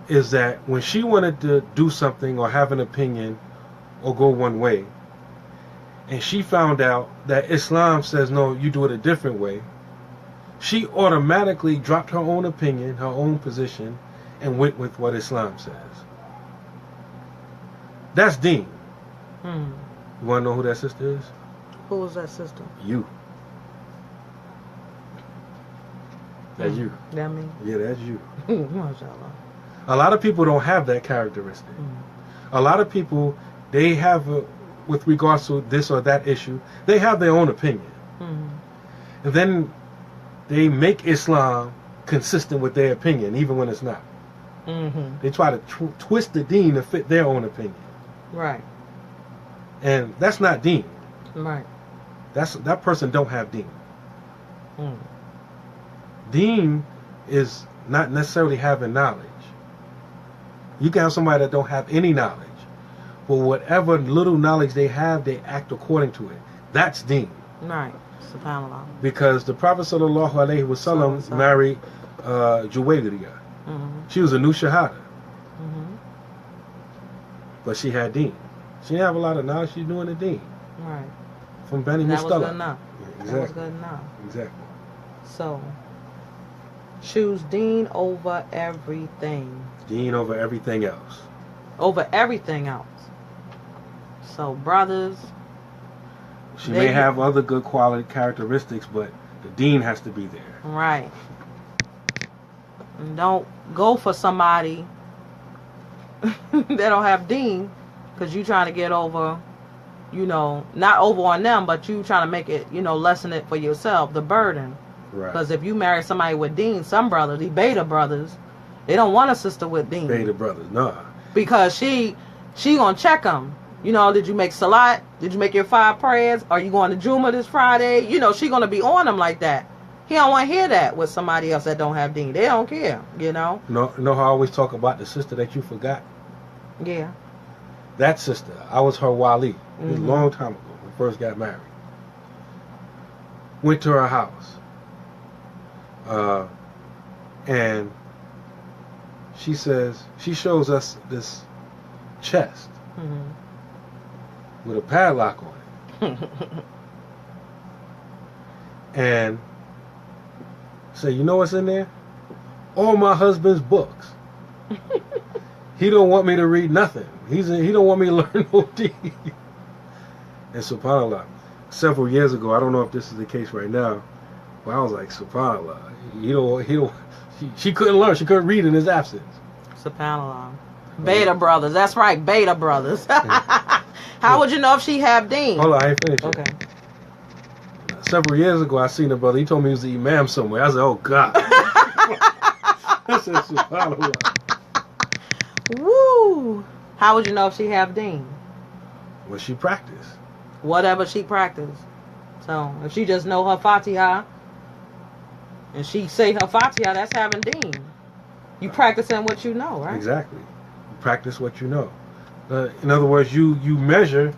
is that when she wanted to do something or have an opinion or go one way, and she found out that Islam says no, you do it a different way, she automatically dropped her own opinion, her own position, and went with what Islam says. That's deen. You want to know who that sister is? Who was that sister? You. That's you. That me? Yeah, that's you. MashaAllah. A lot of people don't have that characteristic. A lot of people, they have, with regards to this or that issue, they have their own opinion. And then they make Islam consistent with their opinion, even when it's not. They try to twist the deen to fit their own opinion. Right. And that's not deen. Right. That person don't have deen. Deen is not necessarily having knowledge. You can have somebody that don't have any knowledge, but whatever little knowledge they have, they act according to it. That's deen. Right. SubhanAllah. Because the Prophet sallallahu alaihi wasallam married Juwayriyah. She was a new shahada, but she had deen. She didn't have a lot of knowledge. She's doing the deen. Right. From Bani That was Mustala. good enough. Exactly. That was good enough. Exactly. So, choose Deen over everything. Deen over everything else. Over everything else. So, brothers. She may have other good quality characteristics, but the Deen has to be there. Right. And don't go for somebody that don't have Deen, because you trying to get over, not over on them, but you trying to make it, lessen it for yourself, the burden. Right. Because if you marry somebody with Deen, some brothers, the Beta brothers, they don't want a sister with Deen. Beta brothers, nah. Because she gonna check them. Did you make Salat? Did you make your 5 prayers? Are you going to Juma this Friday? She gonna be on them like that. He don't want to hear that with somebody else that don't have Deen. They don't care, No, how I always talk about the sister that you forgot? Yeah. That sister, I was her wali. It was a long time ago when we first got married. Went to her house. And she shows us this chest with a padlock on it. And say, you know what's in there? All my husband's books. He don't want me to read nothing. He don't want me to learn no Deen. And subhanAllah, several years ago, I don't know if this is the case right now, but I was like, subhanAllah, she couldn't learn. She couldn't read in his absence. SubhanAllah. Beta brothers. That's right. Beta brothers. How would you know if she have Deen? Hold on, I ain't finished yet. Okay. Several years ago, I seen a brother. He told me he was the imam somewhere. I said, oh, God. I said, subhanAllah. Woo! How would you know if she have Deen? Well, she practiced. Whatever she practiced. So, if she just know her Fatiha, and she say her Fatiha, that's having Deen. You practicing what you know, right? Exactly. You practice what you know. In other words, you measure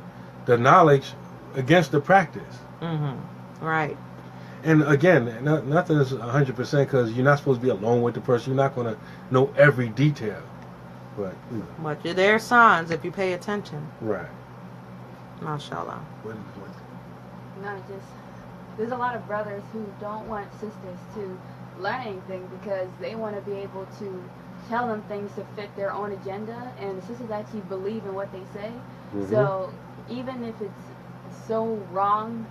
the knowledge against the practice. Right. And again, nothing is 100% because you're not supposed to be alone with the person. You're not going to know every detail. But there are signs if you pay attention. Right. MashaAllah. There's a lot of brothers who don't want sisters to learn anything because they want to be able to tell them things to fit their own agenda, and the sisters actually believe in what they say. So even if it's so wrong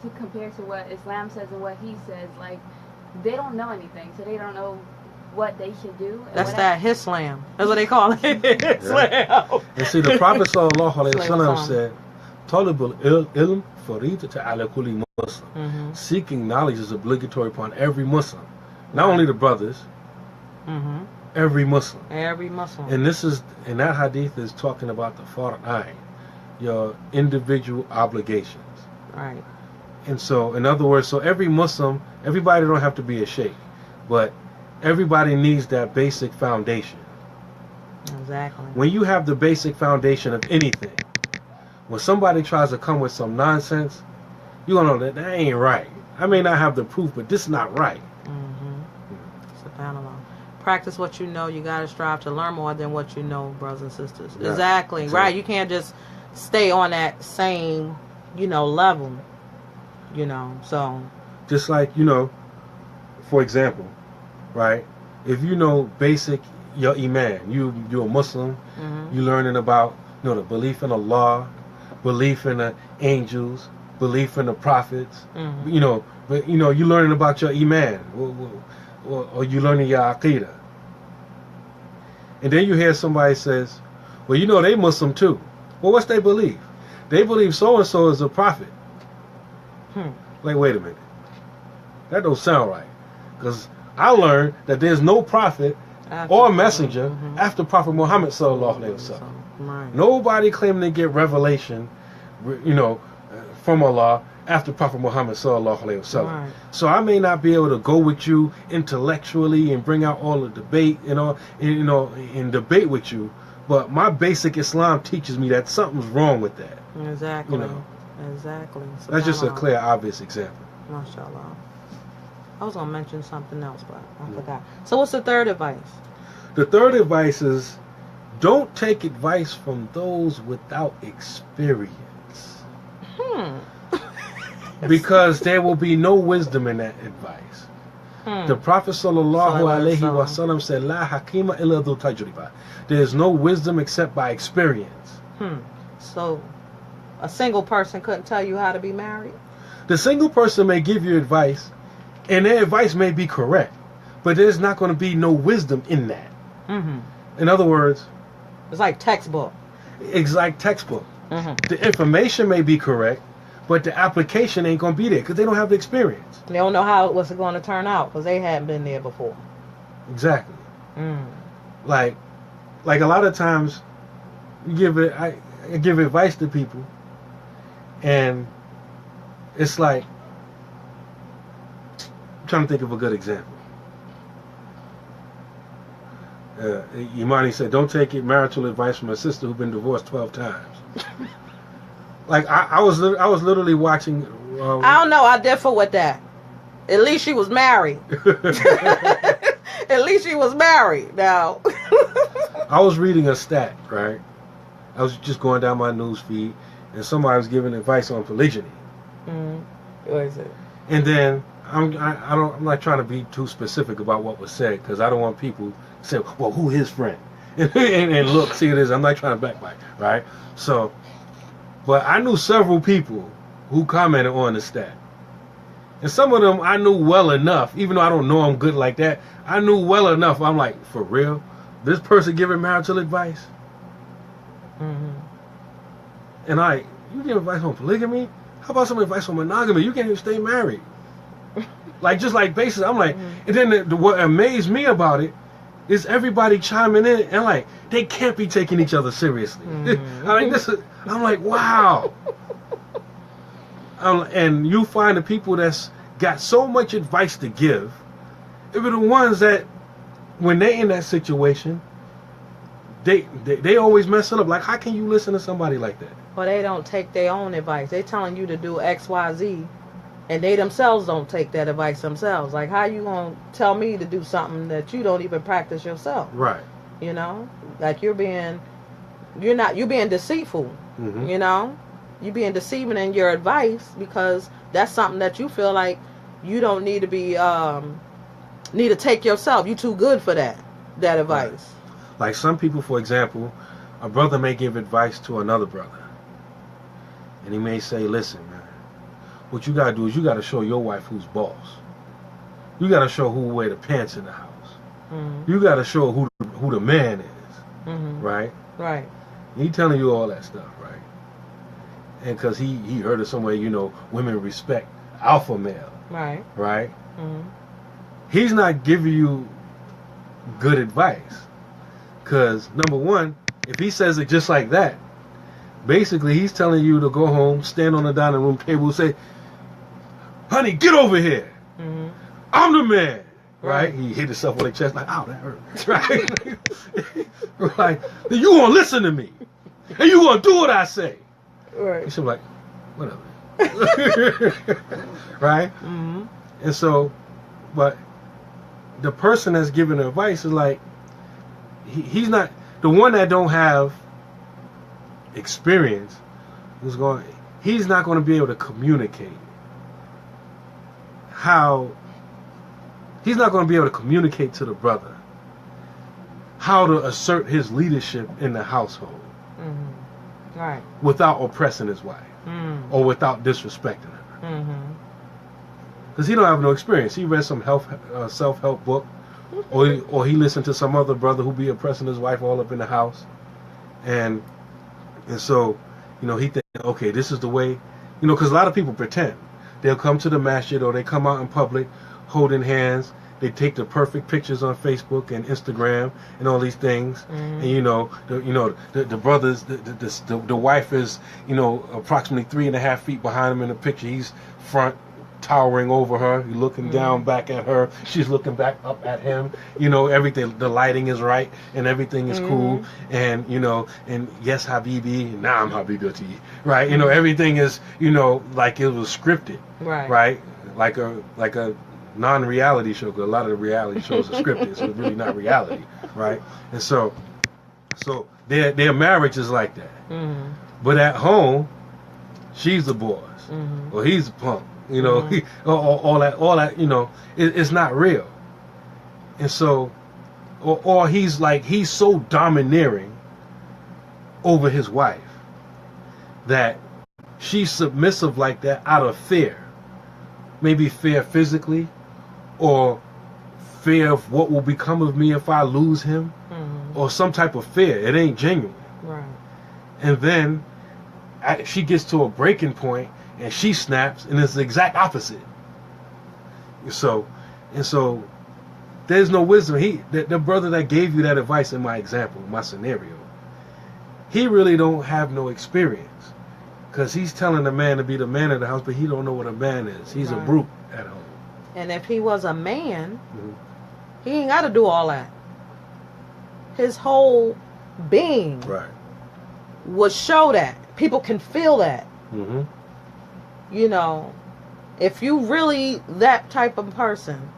to compare to what Islam says and what he says, like, they don't know anything, so they don't know what they should do. That's that Hislam. That's what they call it. Hislam. And see, the Prophet ﷺ said, Talibul ilm faridata ala kulli Muslim. Seeking knowledge is obligatory upon every Muslim. Not only the brothers, every Muslim. Every Muslim. And that hadith is talking about the fara'ain, your individual obligations. Right. And so, in other words, so every Muslim, everybody don't have to be a sheikh, but everybody needs that basic foundation. Exactly. When you have the basic foundation of anything, when somebody tries to come with some nonsense, you're going to know that ain't right. I may not have the proof, but this is not right. SubhanAllah. Practice what you know. You got to strive to learn more than what you know, brothers and sisters. Yeah, exactly. Right. You can't just stay on that same, level. So. Just like, for example, right? If you know basic, your iman, you're a Muslim, you learning about, the belief in Allah, belief in the angels, belief in the prophets, but you learning about your iman, or you learning your aqidah. And then you hear somebody says, well, they Muslim too. Well, what's their belief? They believe so-and-so is a prophet. Like, wait a minute. That don't sound right. Because I learned that there's no prophet or messenger after Prophet Muhammad sallallahu alaihi wasallam. Right. Nobody claiming to get revelation, from Allah after Prophet Muhammad sallallahu alaihi wasallam. Right. So I may not be able to go with you intellectually and bring out all the debate, and debate with you, but my basic Islam teaches me that something's wrong with that. Exactly. Exactly. That's just a clear, obvious example. MashaAllah. I was going to mention something else, but I forgot. So what's the third advice? The third advice is, don't take advice from those without experience. Because there will be no wisdom in that advice. The Prophet sallallahu alaihi wasallam said, "La hakima illa dhu tajriba." There is no wisdom except by experience. So, a single person couldn't tell you how to be married? The single person may give you advice, and their advice may be correct, but there's not going to be no wisdom in that. In other words, it's like textbook. It's like textbook. The information may be correct, but the application ain't going to be there because they don't have the experience. They don't know how it was going to turn out because they hadn't been there before. Exactly. Like a lot of times, I give advice to people, and it's like, I'm trying to think of a good example. Imani said, "Don't take marital advice from a sister who's been divorced 12 times." Like I was literally watching. I don't know. I differ with that. At least she was married. At least she was married. Now. I was reading a stat, right? I was just going down my news feed, and somebody was giving advice on polygyny. What is it? And then I'm not trying to be too specific about what was said because I don't want people to say, "Well, who his friend?" and look, see it is. I'm not trying to backbite, right? So, but I knew several people who commented on the stat, and some of them I knew well enough, even though I don't know them good like that. I knew well enough. I'm like, for real, this person giving marital advice, and you give advice on polygamy? How about some advice on monogamy? You can't even stay married. Like, just like basis. I'm like, and then what amazed me about it is everybody chiming in and like, they can't be taking each other seriously. I'm like, wow. And you find the people that's got so much advice to give, it were the ones that, when they in that situation, they always mess it up. Like, how can you listen to somebody like that? Well, they don't take their own advice. They telling you to do X, Y, Z, and they themselves don't take that advice themselves. Like, how you gonna tell me to do something that you don't even practice yourself? Right. You know, like you're being deceitful. You know, you're being deceiving in your advice because that's something that you feel like you don't need to be need to take yourself. You too good for that advice. Right. Like some people, for example, a brother may give advice to another brother. And he may say, "Listen, man, what you got to do is you got to show your wife who's boss. You got to show who wear the pants in the house. You got to show who the man is." Right? Right. He telling you all that stuff, right? And because he heard it somewhere, women respect alpha male. Right. Right? He's not giving you good advice. Because, number one, if he says it just like that, basically he's telling you to go home, stand on the dining room table, say, "Honey, get over here. I'm the man." Right? He hit himself on the chest like, "Ow, that hurt." Right? Right? "Then you gonna listen to me. And you gonna do what I say." Right. He's like, whatever. Right? And so, but the person that's giving advice is like, he's not, the one that don't have experience, he's not going to be able to communicate he's not going to be able to communicate to the brother how to assert his leadership in the household. Right. Without oppressing his wife or without disrespecting her. Because he don't have no experience. He read some self-help book, or he listened to some other brother who be oppressing his wife all up in the house, and so he think, okay, this is the way, because a lot of people pretend. They'll come to the masjid or they come out in public holding hands. They take the perfect pictures on Facebook and Instagram and all these things, and the brothers, the wife is approximately 3.5 feet behind him in the picture. He's front, towering over her. He's looking down back at her. She's looking back up at him. Everything. The lighting is right and everything is cool. And and yes, Habibi. Now I'm Habibi to you. Right. Everything is like it was scripted. Right. Right. Like a non-reality show, because a lot of the reality shows are scripted, so it's really not reality, right? And so their marriage is like that. But at home, she's the boss. Mm-hmm. or he's a punk, you know, Mm-hmm. all that, you know, it's not real. And so, or he's so domineering over his wife that she's submissive like that out of fear. Maybe fear physically, or fear of what will become of me if I lose him, or some type of fear. It ain't genuine. Right. And then she gets to a breaking point and she snaps, and it's the exact opposite. So there's no wisdom. The brother that gave you that advice in my example, my scenario, he really don't have no experience, because he's telling the man to be the man of the house, but he don't know what a man is. He's a brute at home. And if he was a man, he ain't got to do all that. His whole being would show that. People can feel that. Mm-hmm. You know, if you really that type of person,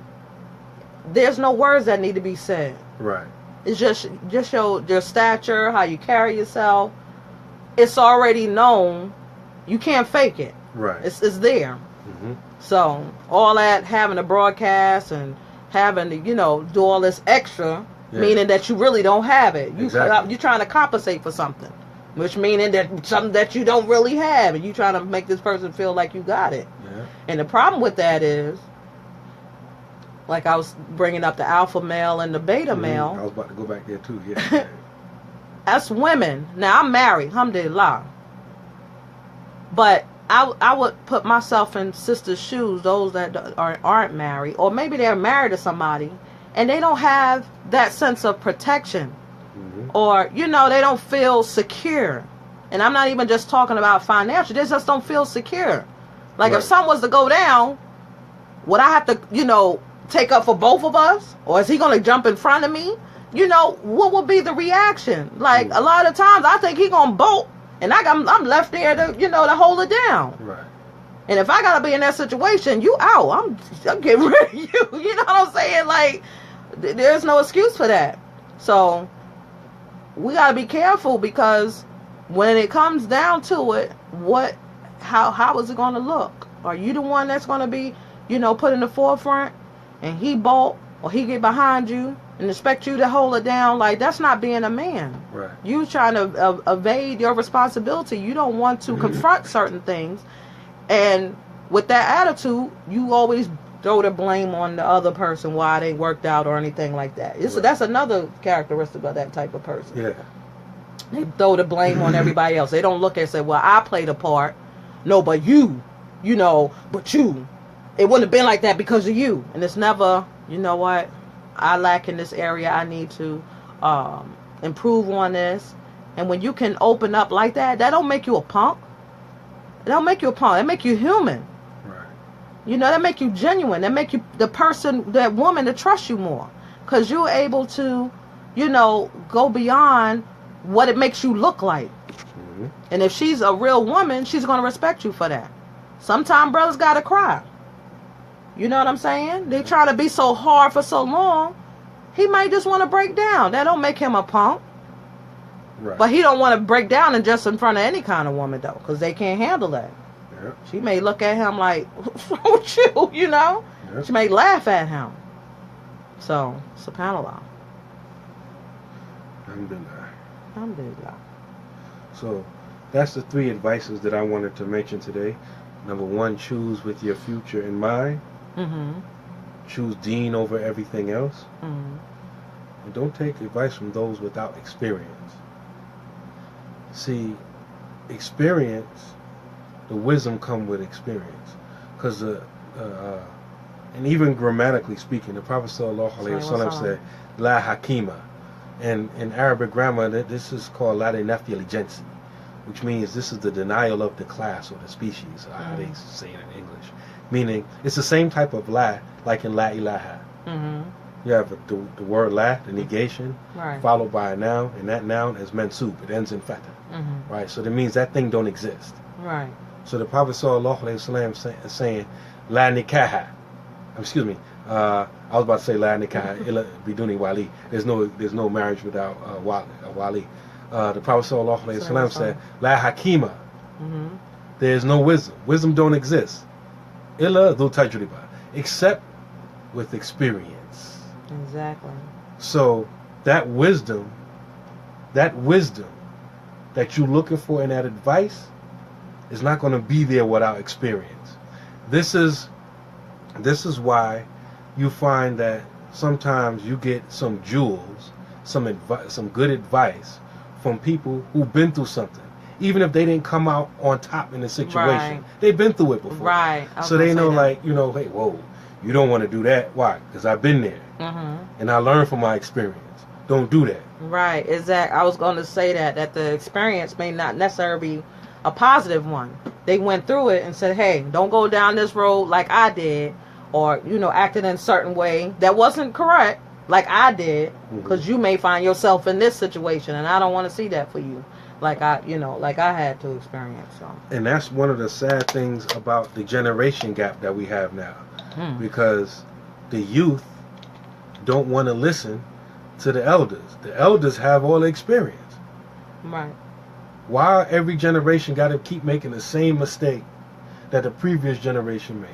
there's no words that need to be said. Right. It's just your stature, how you carry yourself. It's already known. You can't fake it. Right. It's there. Mm-hmm. So all that having a broadcast and having to, you know, do all this extra, meaning that you really don't have it. You're trying to compensate for something, which meaning that something that you don't really have, and you trying to make this person feel like you got it. Yeah. And the problem with that is, like I was bringing up the alpha male and the beta male. I was about to go back there too. Yeah. That's women. Now I'm married, alhamdulillah. But I would put myself in sisters' shoes, those that aren't married, or maybe they're married to somebody and they don't have that sense of protection, or, you know, they don't feel secure. And I'm not even just talking about financial. They just don't feel secure. Like if something was to go down, would I have to, you know, take up for both of us? Or is he going to jump in front of me? You know, what would be the reaction? Like a lot of times I think he going to bolt. And I'm left there to, you know, to hold it down. Right. And if I gotta be in that situation, you out. I'm getting rid of you. You know what I'm saying? Like, there's no excuse for that. So we gotta be careful, because when it comes down to it, how is it gonna look? Are you the one that's gonna be, you know, put in the forefront, and he bolt, or he get behind you and expect you to hold it down? Like, that's not being a man. Right. You trying to evade your responsibility. You don't want to confront certain things, and with that attitude, you always throw the blame on the other person why they worked out or anything like that. That's another characteristic of that type of person. Yeah. They throw the blame on everybody else. They don't look and say, well, I played a part. No, but you know, but you. It wouldn't have been like that because of you. And it's never, you know what, I lack in this area. I need to improve on this. And when you can open up like that, that don't make you a punk. It don't make you a punk. It make you human. Right. You know, that make you genuine. That make you the person, that woman, to trust you more. Because you're able to, you know, go beyond what it makes you look like. Mm-hmm. And if she's a real woman, she's going to respect you for that. Sometimes brothers got to cry. You know what I'm saying? They try to be so hard for so long, he might just want to break down. That don't make him a punk. Right. But he don't want to break down and just in front of any kind of woman, though, because they can't handle that. Yeah. She may look at him like, what's wrong with you, you know? Yeah. She may laugh at him. So, subhanAllah. Alhamdulillah. So, that's the 3 advices that I wanted to mention today. Number 1, choose with your future in mind. Mm-hmm. Choose deen over everything else. Mm-hmm. And don't take advice from those without experience. See, experience, the wisdom come with experience. Because, and even grammatically speaking, the Prophet ﷺ said, La Hakima. And in Arabic grammar, this is called La de Nafi al-Jinsi, which means this is the denial of the class or the species, how they say it in English. Meaning, it's the same type of la, like in La ilaha. Mm-hmm. You have the word la, the negation, followed by a noun, and that noun is mansub. It ends in fatah. Mm-hmm. Right? So that means that thing don't exist. Right. So the Prophet ﷺ is saying, La nikaha. Excuse me. I was about to say La nikaha illa biduni wali. There's no marriage without a wali. The Prophet ﷺ said, La hakima. Mm-hmm. There's no wisdom. Wisdom don't exist. Illa dhu tajriba. Except with experience. Exactly. So that wisdom that you're looking for in that advice is not going to be there without experience. This is why you find that sometimes you get some jewels, some good advice from people who've been through something. Even if they didn't come out on top in the situation, they've been through it before. Right. So they know, like, you know, hey, whoa, you don't want to do that. Why? Because I've been there. And I learned from my experience. Don't do that. Right. Exactly. I was going to say that the experience may not necessarily be a positive one. They went through it and said, hey, don't go down this road like I did, or, you know, acted in a certain way that wasn't correct like I did, because you may find yourself in this situation, and I don't want to see that for you. Like I had to experience. So. And that's one of the sad things about the generation gap that we have now, because the youth don't want to listen to the elders. The elders have all the experience. Right. Why every generation got to keep making the same mistake that the previous generation made?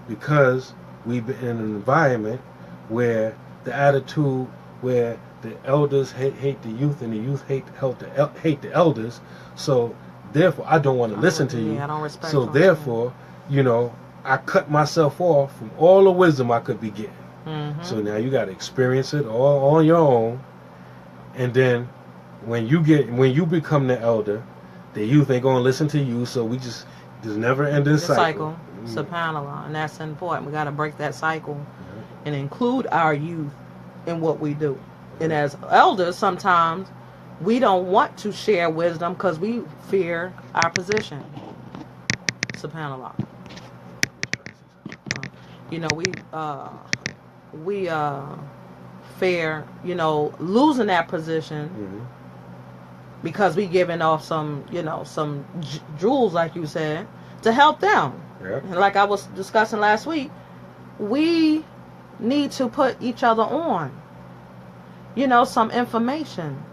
Because we've been in an environment where the attitude, where the elders hate the youth, and the youth hate the elders. So therefore, I don't want to listen to you. I don't respect. So therefore, you know, I cut myself off from all the wisdom I could be getting. So now you got to experience it all on your own, and then when you become the elder, the youth ain't gonna listen to you. So we just never ending cycle. SubhanAllah, and that's important. We got to break that cycle and include our youth in what we do. And as elders, sometimes we don't want to share wisdom because we fear our position. SubhanAllah. You know, we fear, you know, losing that position because we giving off some, you know, some jewels, like you said, to help them. And like I was discussing last week, we need to put each other on, you know, some information,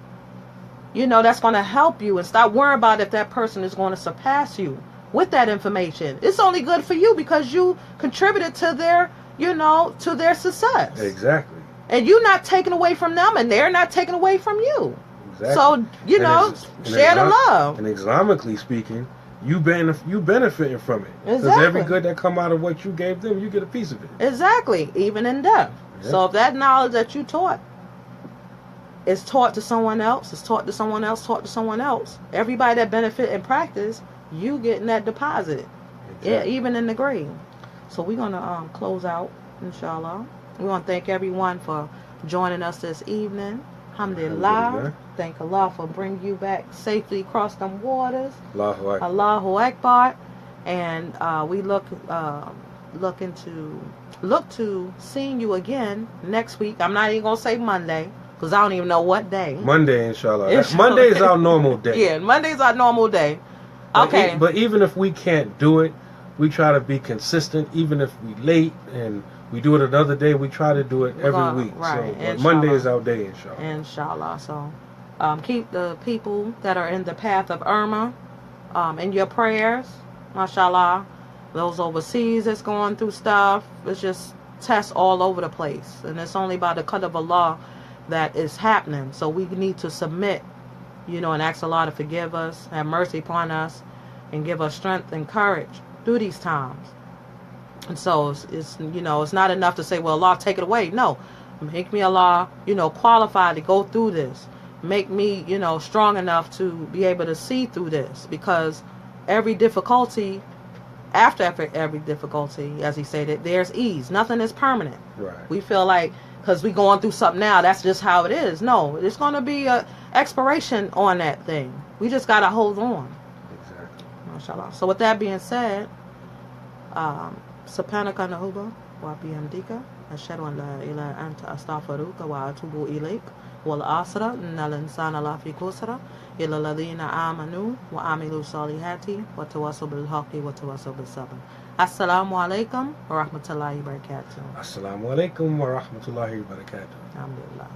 you know, that's going to help you, and stop worrying about if that person is going to surpass you with that information. It's only good for you because you contributed to their, you know, to their success. Exactly. And you're not taking away from them, and they're not taking away from you. Exactly. So, you know, share the love. And Islamically speaking, you benefiting from it. Because every good that come out of what you gave them, you get a piece of it. Exactly. Even in death. So if that knowledge that you taught is taught to someone else, is taught to someone else, taught to someone else, everybody that benefit in practice, you getting that deposit. Yeah, even in the grave. So we're going to close out, inshallah. We want to thank everyone for joining us this evening. Alhamdulillah. Thank Allah for bringing you back safely across them waters. Allahu Akbar. Allahu Akbar. And we look to seeing you again next week. I'm not even going to say Monday, because I don't even know what day. Monday, inshallah. Monday is our normal day. Yeah, Monday's our normal day. Okay. But even if we can't do it, we try to be consistent. Even if we late and we do it another day, we try to do it every week. Right. So Monday is our day, inshallah. Inshallah. So keep the people that are in the path of Irma in your prayers. MashaAllah. Those overseas that's going through stuff. It's just tests all over the place. And it's only by the cut of Allah that is happening. So we need to submit, you know, and ask Allah to forgive us, have mercy upon us, and give us strength and courage through these times. And so it's you know, it's not enough to say, well, Allah, take it away. No. Make me, Allah, you know, qualified to go through this. Make me, you know, strong enough to be able to see through this. Because every difficulty, after every difficulty, as he said, there's ease. Nothing is permanent. Right. We feel like, because we're going through something now, that's just how it is. No, there's going to be a expiration on that thing. We just got to hold on. Exactly. MashaAllah. So with that being said, Subhanaka Nahuba wa bihamdika ashhadu an la ilaha anta astaghfiruka wa atubu ilayk wal asra innal insana lafi khusra illa alladhina amanu wa amilu salihati wa tawassaw bil haqqi wa tawassaw bis sabr. Assalamu alaikum wa rahmatullahi wa barakatuh. Assalamu alaikum wa rahmatullahi wa barakatuh. Alhamdulillah.